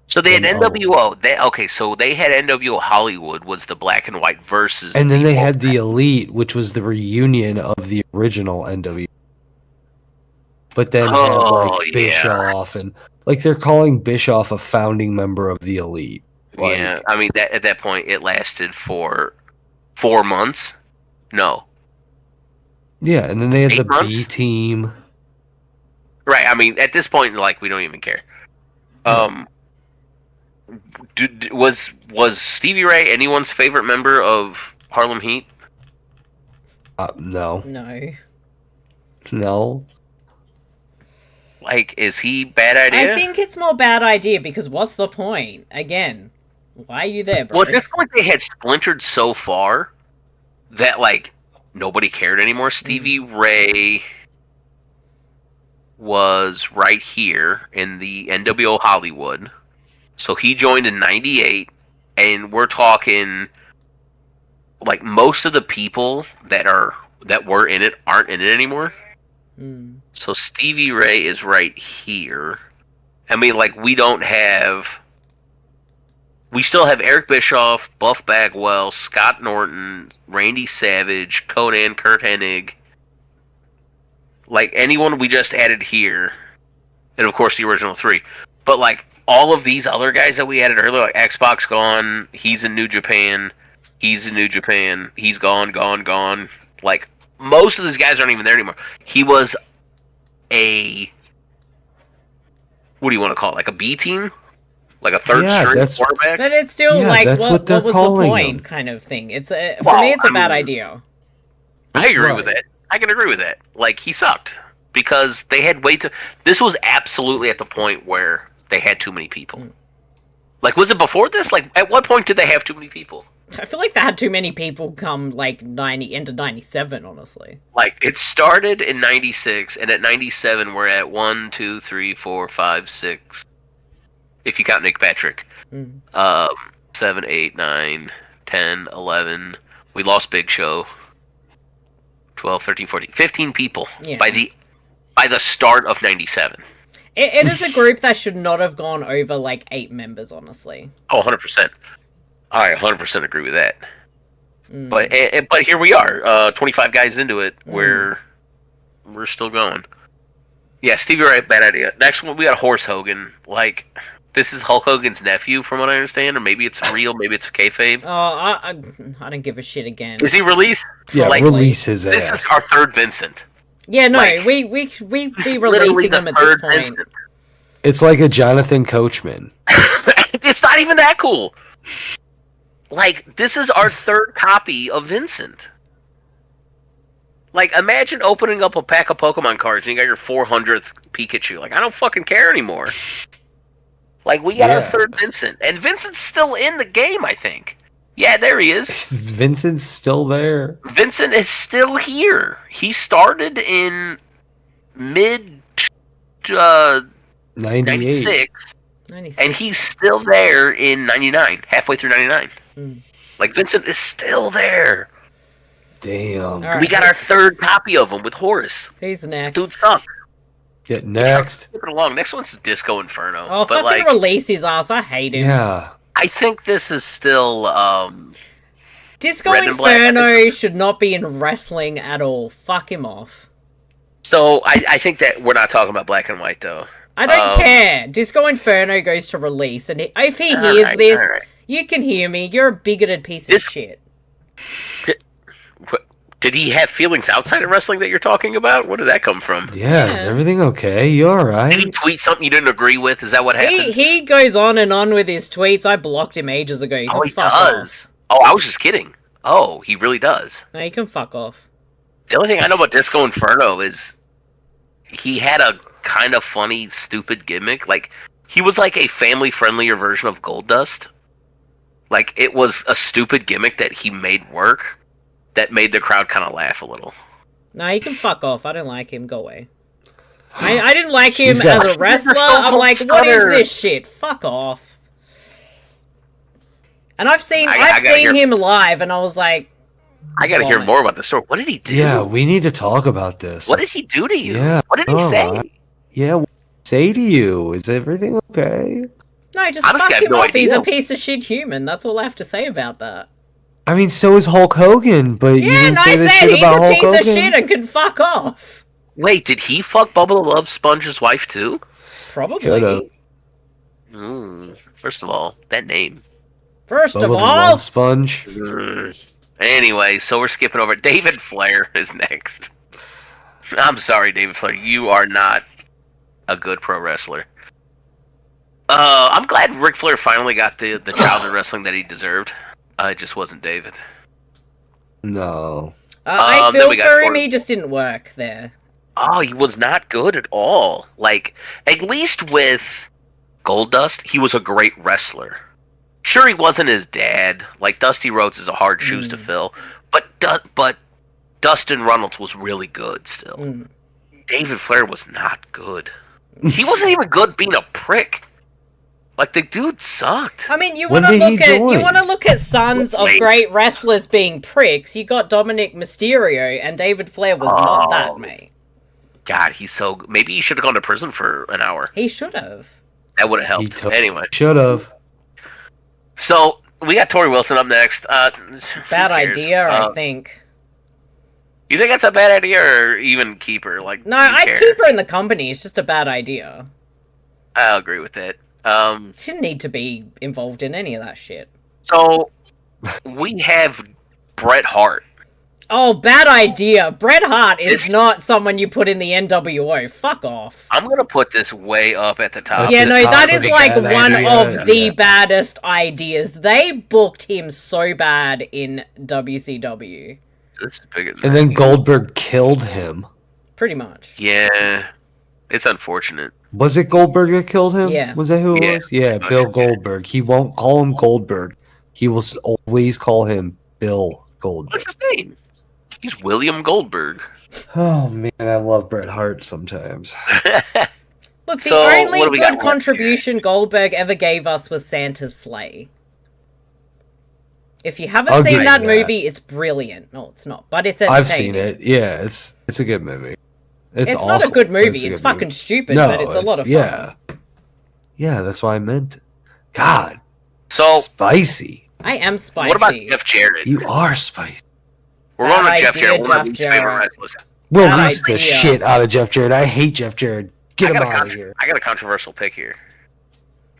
So they had NWO. So they had NWO Hollywood was the Black and White versus. And then they had the Elite, which was the reunion of the original NWO. But then had like Bischoff and like they're calling Bischoff a founding member of the Elite. Like, yeah, I mean at that point it lasted for 4 months. No. Yeah, and then they had 8 the months? B team. Right. I mean, at this point, like we don't even care. Was Stevie Ray anyone's favorite member of Harlem Heat? No. No. Like, is he bad idea? I think it's more bad idea because what's the point? Again, why are you there, bro? Well, at this point, they had splintered so far that like nobody cared anymore. Stevie Ray was right here in the NWO Hollywood. So he joined in '98, and we're talking like most of the people that were in it aren't in it anymore. So Stevie Ray is right here. I mean, like we still have Eric Bischoff, Buff Bagwell, Scott Norton, Randy Savage, Konnan, Kurt Hennig. Like anyone we just added here, and of course the original 3. But like all of these other guys that we added earlier, like Xbox gone, he's in New Japan, he's gone. Like most of these guys aren't even there anymore. He was what do you want to call it? Like a B team? Like a third string quarterback? But it's still like, what was the point kind of thing. It's for me, it's a bad idea. I agree with that. I can agree with that. Like, he sucked. Because they had this was absolutely at the point where they had too many people. Like, was it before this? Like, at what point did they have too many people? I feel like they had too many people come, like, into 97, honestly. Like, it started in 96, and at 97, we're at 1, 2, 3, 4, 5, 6. If you count Nick Patrick. 7, 8, 9, 10, 11. We lost Big Show. 12, 13, 14. 15 people by the start of 97. It is a group that should not have gone over, like, 8 members, honestly. Oh, 100%. I 100% agree with that. But here we are, 25 guys into it, where we're still going. Yeah, Stevie Ray, bad idea. Next one, we got Horse Hogan. Like, this is Hulk Hogan's nephew, from what I understand, or maybe it's real, maybe it's a kayfabe. Oh, I don't give a shit again. Is he released? Yeah, release his ass. This is our third Vincent. Yeah, no, we be releasing him at this point. Vincent. It's like a Jonathan Coachman. It's not even that cool. Like, this is our third copy of Vincent. Like, imagine opening up a pack of Pokemon cards and you got your 400th Pikachu. Like, I don't fucking care anymore. Like, we got our third Vincent. And Vincent's still in the game, I think. Yeah, there he is. Vincent's still there. Vincent is still here. He started in mid 96. And he's still there in 99, halfway through 99. Like, Vincent is still there. Damn. Right. We got our third copy of him with Horace. Who's next? Dude sucks. Get next. Skip it along. Next one's Disco Inferno. Oh, but fucking release his ass. I hate him. Yeah. I think this is still, Disco Inferno should not be in wrestling at all. Fuck him off. So, I think that we're not talking about Black and White, though. I don't care. Disco Inferno goes to release, and if he hears this, you can hear me. You're a bigoted piece of shit. Did he have feelings outside of wrestling that you're talking about? Where did that come from? Yeah, is everything okay? You alright? Did he tweet something you didn't agree with? Is that what happened? He goes on and on with his tweets. I blocked him ages ago. You can fuck does. off. Oh, I was just kidding. Oh, he really does. No, you can fuck off. The only thing I know about Disco Inferno is he had a kind of funny, stupid gimmick. Like, he was like a family-friendlier version of Goldust. Like, it was a stupid gimmick that he made work that made the crowd kind of laugh a little. No, you can fuck off. I don't like him. Go away. I didn't like him as a wrestler. I'm like, what is this shit? Fuck off. And I've seen him live, and I was like, I gotta hear more about the story. What did he do? Yeah, we need to talk about this. What did he do to you? Yeah, what did he say? Yeah, what did he say to you? Is everything okay? No, just honestly, fuck him off. He's a piece of shit human. That's all I have to say about that. I mean, so is Hulk Hogan, but you didn't say this shit about Hulk Hogan. He's a piece of shit and can fuck off. Wait, did he fuck Bubba the Love Sponge's wife too? Probably. First of all, that name. First Bubba of the all, Love Sponge. Anyway, so we're skipping over. David Flair is next. I'm sorry, David Flair. You are not a good pro wrestler. I'm glad Ric Flair finally got the childhood wrestling that he deserved. It just wasn't David. No. I feel for him, he just didn't work there. Oh, he was not good at all. Like, at least with Goldust, he was a great wrestler. Sure, he wasn't his dad. Like, Dusty Rhodes is a hard shoes to fill. But Dustin Runnels was really good still. David Flair was not good. He wasn't even good being a prick. Like, the dude sucked. I mean, you want to look at sons of great wrestlers being pricks. You got Dominic Mysterio, and David Flair was not that, mate. God, he's so... Maybe he should have gone to prison for an hour. He should have. That would have helped. Anyway. Should have. So, we got Tori Wilson up next. Bad idea, I think. You think that's a bad idea, or even keep her? Like, no, I'd keep her in the company. It's just a bad idea. I'll agree with that. She didn't need to be involved in any of that shit. So, we have Bret Hart. Oh, bad idea. Bret Hart is not someone you put in the NWO. Fuck off. I'm gonna put this way up at the top. Yeah, no, that is like one of the baddest ideas. They booked him so bad in WCW. This is bigger than and then Goldberg killed him. Pretty much. Yeah. It's unfortunate. Was it Goldberg that killed him? Yeah. Was that who it was? Yeah, Bill Goldberg. He won't call him Goldberg. He will always call him Bill Goldberg. What's his name? He's William Goldberg. Oh, man, I love Bret Hart sometimes. Look, the only good contribution Goldberg ever gave us was Santa's Sleigh. If you haven't seen that movie, it's brilliant. No, it's not, but it's entertaining. I've seen it. Yeah, it's a good movie. It's awful, not a good movie. It's fucking stupid, but it's a lot of fun. Yeah. Yeah, that's why I meant it. God. So spicy. I am spicy. What about Jeff Jarrett? You are spicy. We're going with Jeff Jarrett. One of my favorite wrestlers. Release the shit out of Jeff Jarrett. I hate Jeff Jarrett. Get him out of here. I got a controversial pick here.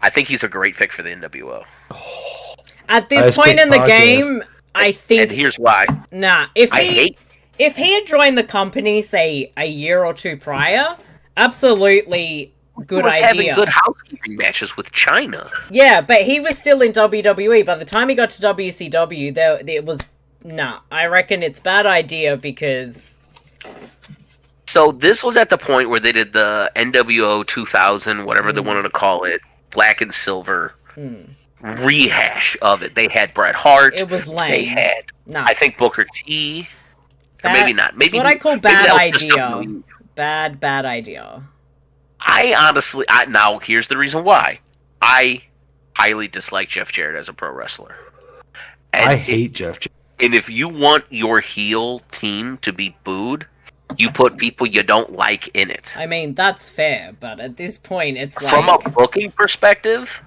I think he's a great pick for the NWO. At this point in the game, I think... And here's why. Nah, if he had joined the company, say, a year or two prior, absolutely good idea. He was having good housekeeping matches with China. Yeah, but he was still in WWE. By the time he got to WCW, it was... Nah, I reckon it's bad idea because... So this was at the point where they did the NWO 2000, whatever they wanted to call it, black and silver rehash of it. They had Bret Hart. It was lame. They had, I think, Booker T. Or maybe not. Maybe what I call bad idea. Bad idea. I honestly... now, here's the reason why. I highly dislike Jeff Jarrett as a pro wrestler. And I hate Jeff Jarrett. And if you want your heel team to be booed, you put people you don't like in it. I mean, that's fair, but at this point, it's like... From a booking perspective,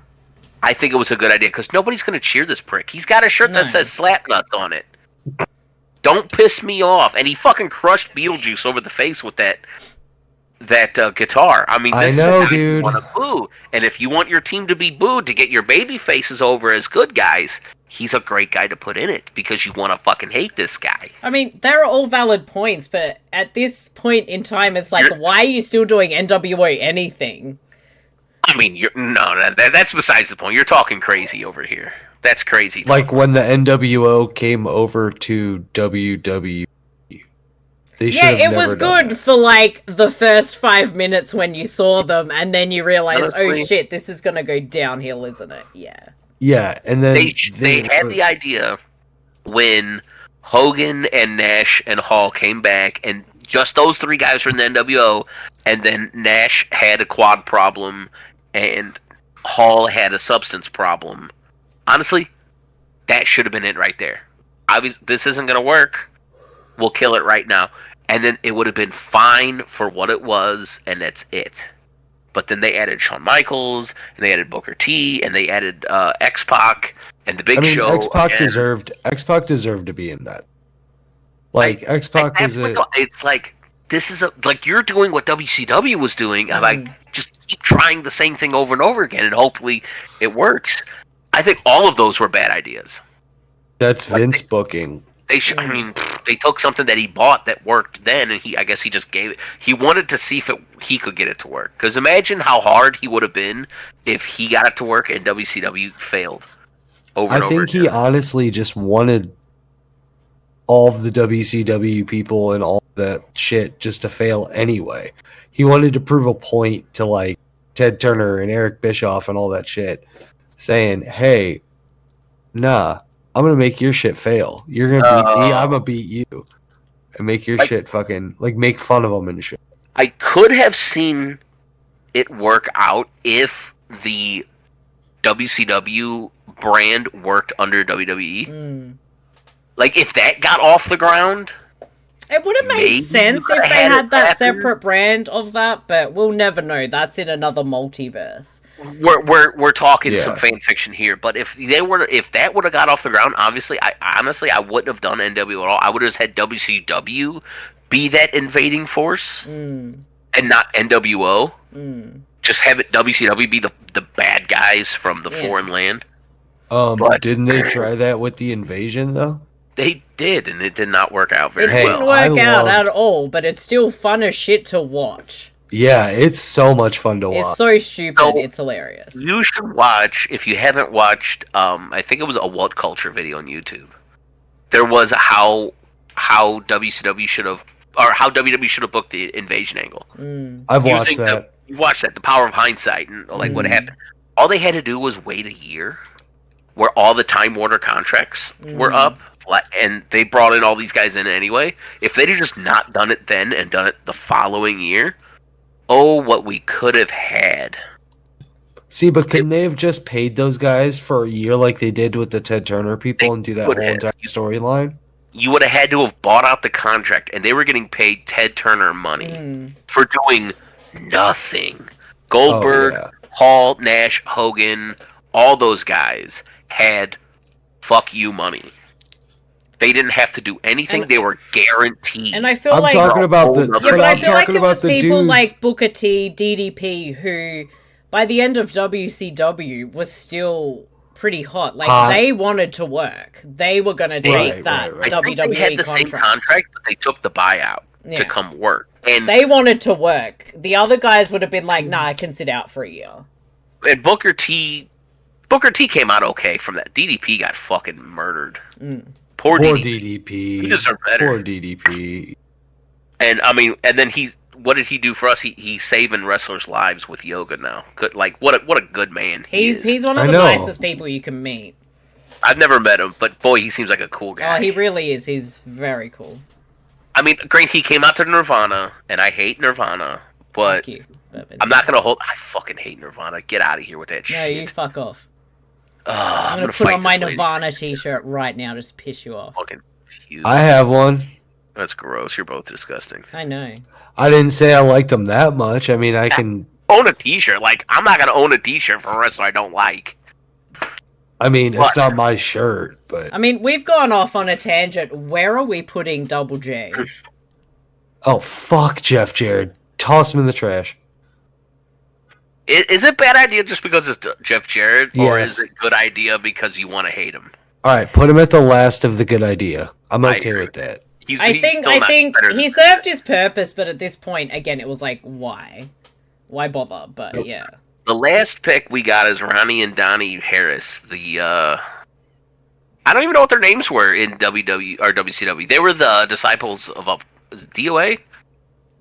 I think it was a good idea, because nobody's going to cheer this prick. He's got a shirt that says Slapnuts on it. Don't piss me off. And he fucking crushed Beetlejuice over the face with that guitar. I mean, this is how dude. You want to boo. And if you want your team to be booed to get your baby faces over as good guys, he's a great guy to put in it because you want to fucking hate this guy. I mean, they're all valid points, but at this point in time, it's like, why are you still doing NWO anything? I mean, that's besides the point. You're talking crazy over here. That's crazy. Like when the NWO came over to WWE. It was good for like the first 5 minutes when you saw them, and then you realized, oh shit, this is gonna go downhill, isn't it? Yeah. Yeah, and then they had the idea when Hogan and Nash and Hall came back, and just those three guys were in the NWO, and then Nash had a quad problem, and Hall had a substance problem. Honestly, that should have been it right there. This isn't gonna work. We'll kill it right now. And then it would have been fine for what it was, and that's it. But then they added Shawn Michaels, and they added Booker T, and they added X-Pac, and the Big Show. X-Pac deserved to be in that. Like X-Pac is it's like, this is like you're doing what WCW was doing, and like just keep trying the same thing over and over again, and hopefully it works. I think all of those were bad ideas. That's Vince booking. They took something that he bought that worked then, and I guess he just gave it. He wanted to see if he could get it to work. Because imagine how hard he would have been if he got it to work and WCW failed over and over. I think he honestly just wanted all of the WCW people and all that shit just to fail anyway. He wanted to prove a point to like Ted Turner and Eric Bischoff and all that shit, saying, "Hey, nah. I'm gonna make your shit fail. You're gonna beat me. I'm gonna beat you, and make your shit fucking like make fun of them and shit." I could have seen it work out if the WCW brand worked under WWE. Like if that got off the ground, it would have made sense if they had that separate brand of that. But we'll never know. That's in another multiverse. We're talking some fan fiction here, but if that would have got off the ground, obviously, I wouldn't have done NWO at all. I would have just had WCW be that invading force, and not NWO. Just have it WCW be the bad guys from the foreign land. But didn't they try that with the invasion though? They did, and it did not work out very well. It didn't work out at all, but it's still fun as shit to watch. Yeah, it's so much fun to watch. It's so stupid, it's hilarious. You should watch, if you haven't watched, I think it was a What Culture video on YouTube. There was how WCW should have, or how WWE should have booked the invasion angle. I've watched that. You watched that, the power of hindsight, and like what happened. All they had to do was wait a year, where all the Time Warner contracts were up, and they brought in all these guys in anyway. If they'd have just not done it then and done it the following year, oh, what we could have had. See, but couldn't they have just paid those guys for a year like they did with the Ted Turner people and do that whole entire storyline? You would have had to have bought out the contract, and they were getting paid Ted Turner money for doing nothing. Goldberg, Hall, Nash, Hogan, all those guys had fuck you money. They didn't have to do anything. They were guaranteed. And I feel I'm talking about the. Yeah, but I feel like it was people dudes. like Booker T, DDP, who by the end of WCW was still pretty hot. Like they wanted to work. They were going to take that WWE I think they had the same contract, but they took the buyout to come work. And they wanted to work. The other guys would have been like, "Nah, I can sit out for a year." And Booker T came out okay from that. DDP got fucking murdered. Poor DDP. He deserved better. Poor DDP. And I mean, and then what did he do for us? He's saving wrestlers' lives with yoga now. Good, like what a good man he's one of the nicest people you can meet. I've never met him, but boy, he seems like a cool guy. Oh, he really is. He's very cool. I mean, great. He came out to Nirvana, and I hate Nirvana, but I'm not gonna hold. I fucking hate Nirvana. Get out of here with that shit. No, you fuck off. I'm gonna put on my Nirvana t-shirt right now, just to piss you off. Fucking I have one. That's gross. You're both disgusting. I know. I didn't say I liked them that much. I mean, I can own a t-shirt. Like, I'm not gonna own a t-shirt for a wrestler I don't like. I mean, it's not my shirt, but I mean, we've gone off on a tangent. Where are we putting Double J? Oh, fuck Jeff Jarrett. Toss him in the trash. Is it a bad idea just because it's Jeff Jarrett? Or is it a good idea because you want to hate him? All right, put him at the last of the good idea. I'm okay with that. I think he served his purpose, but at this point, again, it was like, why bother? But yeah, the last pick we got is Ronnie and Donnie Harris. I don't even know what their names were in WCW. They were the disciples of DOA,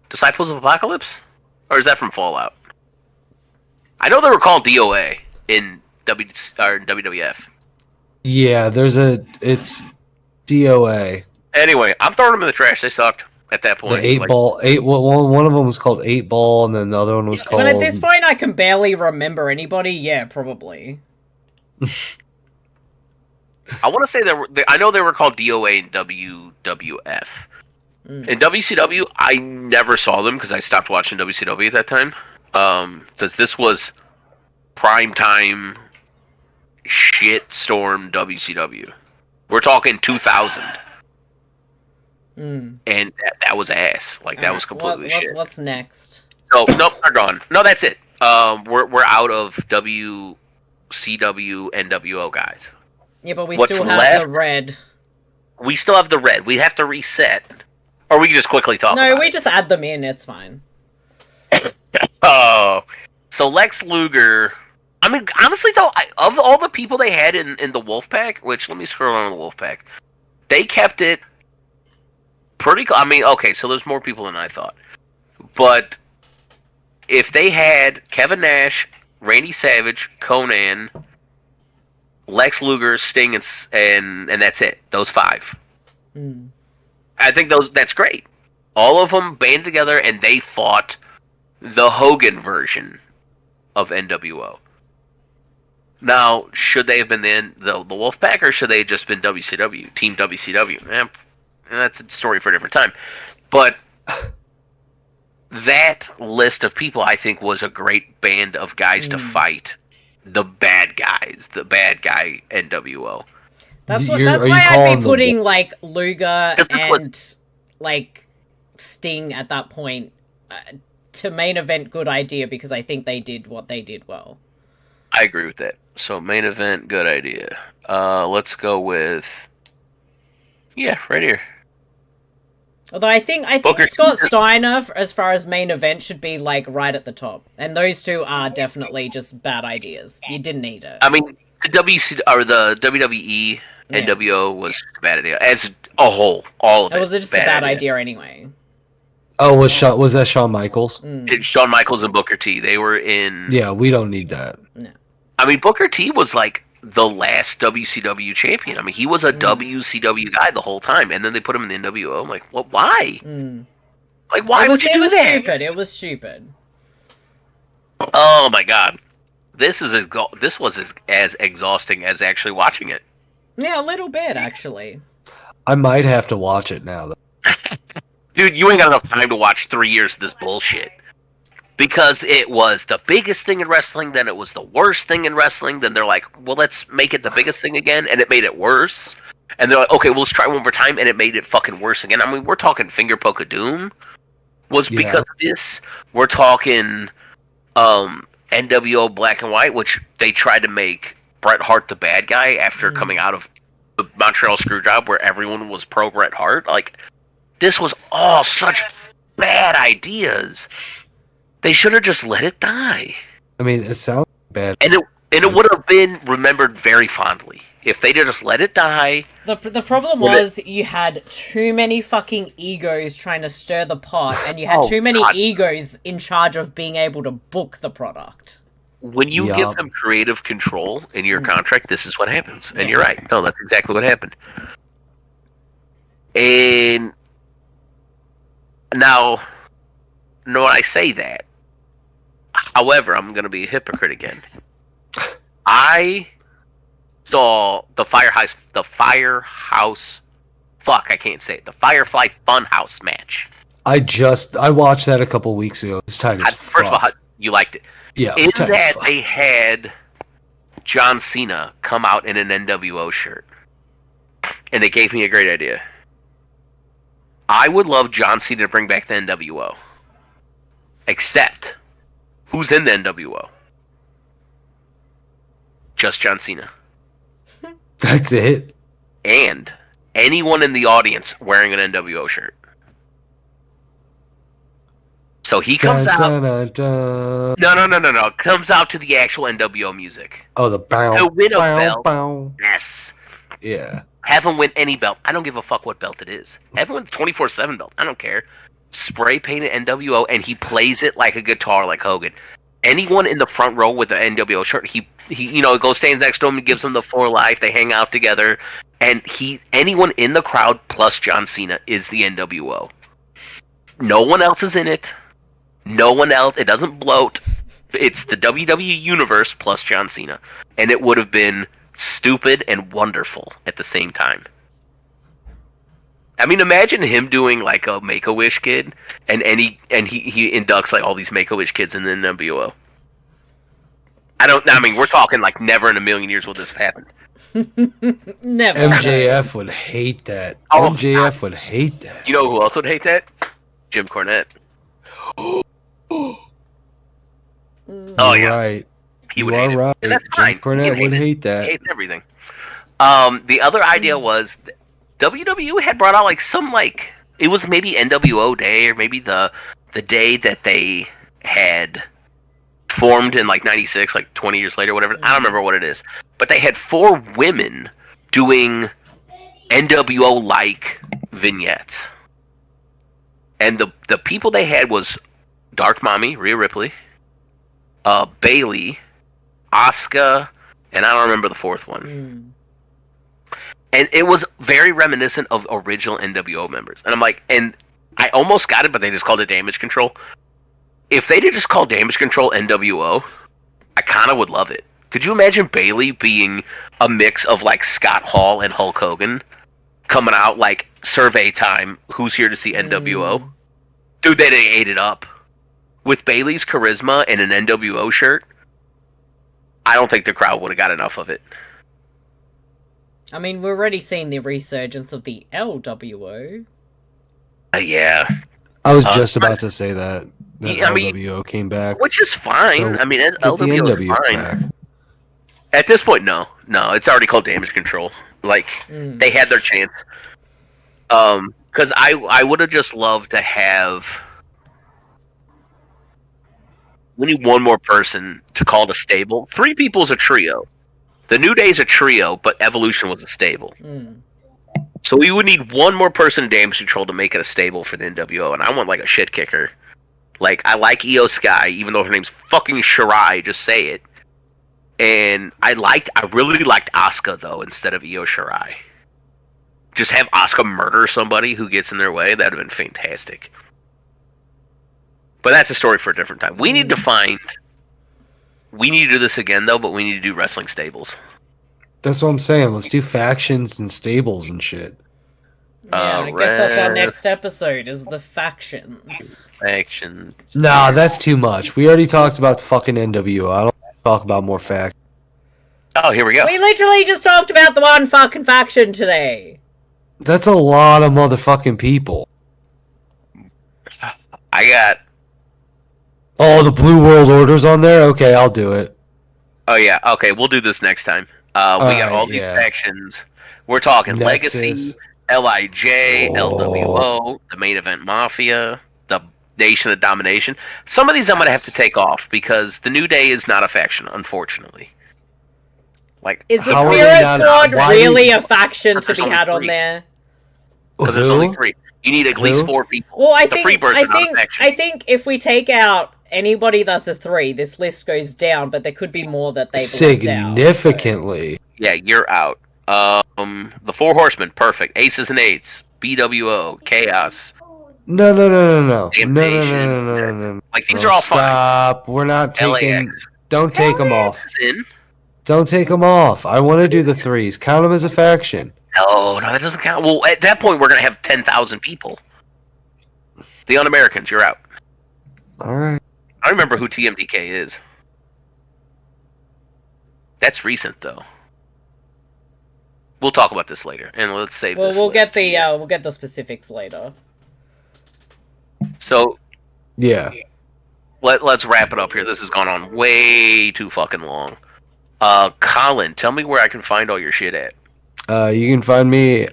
Disciples of Apocalypse, or is that from Fallout? I know they were called DOA in WWF. Yeah, it's DOA. Anyway, I'm throwing them in the trash. They sucked at that point. The one of them was called 8 Ball, and then the other one was called. But at this point, I can barely remember anybody. Yeah, probably. I want to say I know they were called DOA and WWF. In WCW, I never saw them because I stopped watching WCW at that time. Because this was prime time shitstorm WCW. We're talking 2000. And that was ass. Like, that was completely shit. What's next? So, nope, they're gone. No, that's it. We're out of WCW NWO guys. Yeah, but we still have the red. We still have the red. We have to reset. Or we can just quickly talk about it. No, we just add them in. It's fine. Oh. So Lex Luger... I mean, honestly, though, of all the people they had in the Wolfpack, which, let me scroll on the Wolfpack, they kept it pretty... I mean, okay, so there's more people than I thought. But if they had Kevin Nash, Randy Savage, Konnan... Lex Luger, Sting, and that's it. Those 5. I think that's great. All of them band together and they fought the Hogan version of NWO. Now, should they have been the Wolfpack, or should they have just been WCW, Team WCW? That's a story for a different time. But that list of people, I think, was a great band of guys to fight the bad guys, the bad guy NWO. That's why I'd be putting like Luger and like Sting at that point to main event. Good idea, because I think they did what they did well. I agree with that. So main event, good idea. Let's go with right here. Although I think Scott Steiner, as far as main event, should be like right at the top, and those two are definitely just bad ideas. You didn't need it. I mean, the WWE NWO was a bad idea as a whole. All of it. It was just a bad idea anyway. Oh, was that Shawn Michaels? It's Shawn Michaels and Booker T. They were in. Yeah, we don't need that. No. I mean, Booker T was like the last WCW champion. I mean, he was a WCW guy the whole time, and then they put him in the NWO. I'm like, well, why? Like, why would you do that? It was stupid. Oh my god, this was as exhausting as actually watching it. Yeah, a little bit actually. I might have to watch it now, though. Dude, you ain't got enough time to watch 3 years of this bullshit. Because it was the biggest thing in wrestling, then it was the worst thing in wrestling, then they're like, well, let's make it the biggest thing again, and it made it worse. And they're like, okay, well, let's try one more time, and it made it fucking worse again. I mean, we're talking Finger Poke of Doom was because of this. We're talking NWO Black and White, which they tried to make Bret Hart the bad guy after coming out of the Montreal Screwjob, where everyone was pro Bret Hart. Like, this was all such bad ideas. They should have just let it die. I mean, it sounds bad. And it would have been remembered very fondly if they just let it die. The problem was you had too many fucking egos trying to stir the pot, and you had too many egos in charge of being able to book the product. When you give them creative control in your contract, this is what happens. And you're right. No, that's exactly what happened. And now, when I say that, however, I'm going to be a hypocrite again. I saw the Firehouse. Fuck, I can't say it. The Firefly Funhouse match. I watched that a couple weeks ago. It's tight as fuck. First of all, you liked it. Yeah. In that, they had John Cena come out in an NWO shirt, and it gave me a great idea. I would love John Cena to bring back the NWO. Except, who's in the NWO? Just John Cena. That's it. And anyone in the audience wearing an NWO shirt. So he comes out. No. Comes out to the actual NWO music. Oh, the bow. He'll win a belt. Bow. Yes. Yeah. Have him win any belt. I don't give a fuck what belt it is. Have him win the 24/7 belt. I don't care. Spray painted NWO, and he plays it like a guitar, like Hogan. Anyone in the front row with the NWO shirt, he goes stands next to him and gives him the for life. They hang out together, and anyone in the crowd plus John Cena is the NWO. No one else is in it. No one else. It doesn't bloat. It's the WWE Universe plus John Cena, and it would have been stupid and wonderful at the same time. I mean, imagine him doing like a Make-A-Wish kid, and he inducts like all these Make-A-Wish kids in the NWO. I mean, we're talking like never in a million years will this have happened. Never. MJF would hate that. Oh, MJF would hate that. You know who else would hate that? Jim Cornette. Oh yeah, right. He would hate it. Right. And that's Jim fine. Cornette would hate that. He hates everything. The other idea was WWE had brought out like some like it was maybe NWO Day or maybe the day that they had formed in like 96, like 20 years later, whatever. I don't remember what it is. But they had 4 women doing NWO like vignettes. And the people they had was Dark Mommy, Rhea Ripley, Bailey, Asuka, and I don't remember the 4th one. And it was very reminiscent of original NWO members. And I'm like, and I almost got it, but they just called it Damage Control. If they did just call Damage Control NWO, I kind of would love it. Could you imagine Bailey being a mix of like Scott Hall and Hulk Hogan coming out like survey time? Who's here to see NWO? Dude, they ate it up. With Bailey's charisma and an NWO shirt, I don't think the crowd would have got enough of it. I mean, we're already seeing the resurgence of the LWO. Yeah. I was just about to say that. Yeah, I mean, LWO came back. Which is fine. So I mean, get LWO the is fine. back. At this point, no. It's already called Damage Control. Like, they had their chance. Because I would have just loved to have... We need one more person to call the stable. 3 people is a trio. The New Day is a trio, but Evolution was a stable. So we would need one more person in Damage Control to make it a stable for the NWO, and I want like a shit kicker. Like, I like Io Sky, even though her name's fucking Shirai, just say it. And I really liked Asuka though, instead of Io Shirai. Just have Asuka murder somebody who gets in their way, that'd have been fantastic. But that's a story for a different time. We need to do this again though, but we need to do wrestling stables. That's what I'm saying. Let's do factions and stables and shit. Yeah, I guess that's our next episode, is the factions. Factions. Nah, that's too much. We already talked about fucking NWO. I don't want to talk about more factions. Oh, here we go. We literally just talked about the one fucking faction today. That's a lot of motherfucking people. I got... Oh, the Blue World Order's on there? Okay, I'll do it. Oh, yeah. Okay, we'll do this next time. We got all these factions. We're talking Nexus. Legacy, LIJ, LWO, the Main Event Mafia, the Nation of Domination. Some of these I'm going to have to take off because the New Day is not a faction, unfortunately. Like, is the Spirit Squad really a faction to be had on there? Because there's only 3. You need at least 4 people. Well, I think if we take out anybody that's a 3, this list goes down, but there could be more that they've significantly. Left out, so. Yeah, you're out. The 4 Horsemen, perfect. Aces and Eights, BWO, Chaos. No. Like, these are all fine. Stop. We're not taking... LAX. Don't take them off. In. Don't take them off. I want to do the 3s. Count them as a faction. No, that doesn't count. Well, at that point, we're going to have 10,000 people. The Un-Americans, you're out. Alright. I remember who TMDK is. That's recent, though. We'll talk about this later, and let's save this. We'll get the specifics later. So, yeah. Let's wrap it up here. This has gone on way too fucking long. Kollin, tell me where I can find all your shit at. You can find me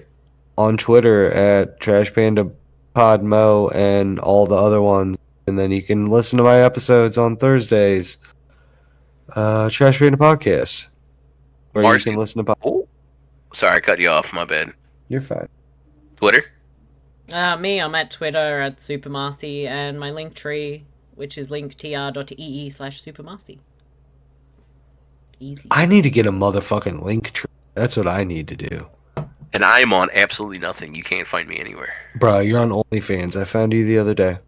on Twitter at Trash Panda Podmo and all the other ones. And then you can listen to my episodes on Thursdays. Trash Panda Podcast. Where you can listen to Oh, sorry, I cut you off. My bad. You're fine. Twitter? Me, I'm at Twitter at Super Marcey, and my link tree, which is linktr.ee/Super Marcey. Easy. I need to get a motherfucking link tree. That's what I need to do. And I'm on absolutely nothing. You can't find me anywhere. Bro, you're on OnlyFans. I found you the other day.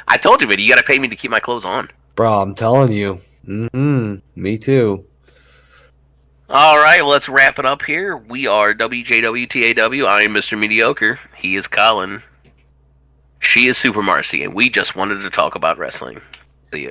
I told you, man, you gotta pay me to keep my clothes on. Bro, I'm telling you. Me too. Alright, well, let's wrap it up here. We are WJWTAW. I am Mr. Mediocre. He is Kollin. She is Super Marcey. And we just wanted to talk about wrestling. See ya.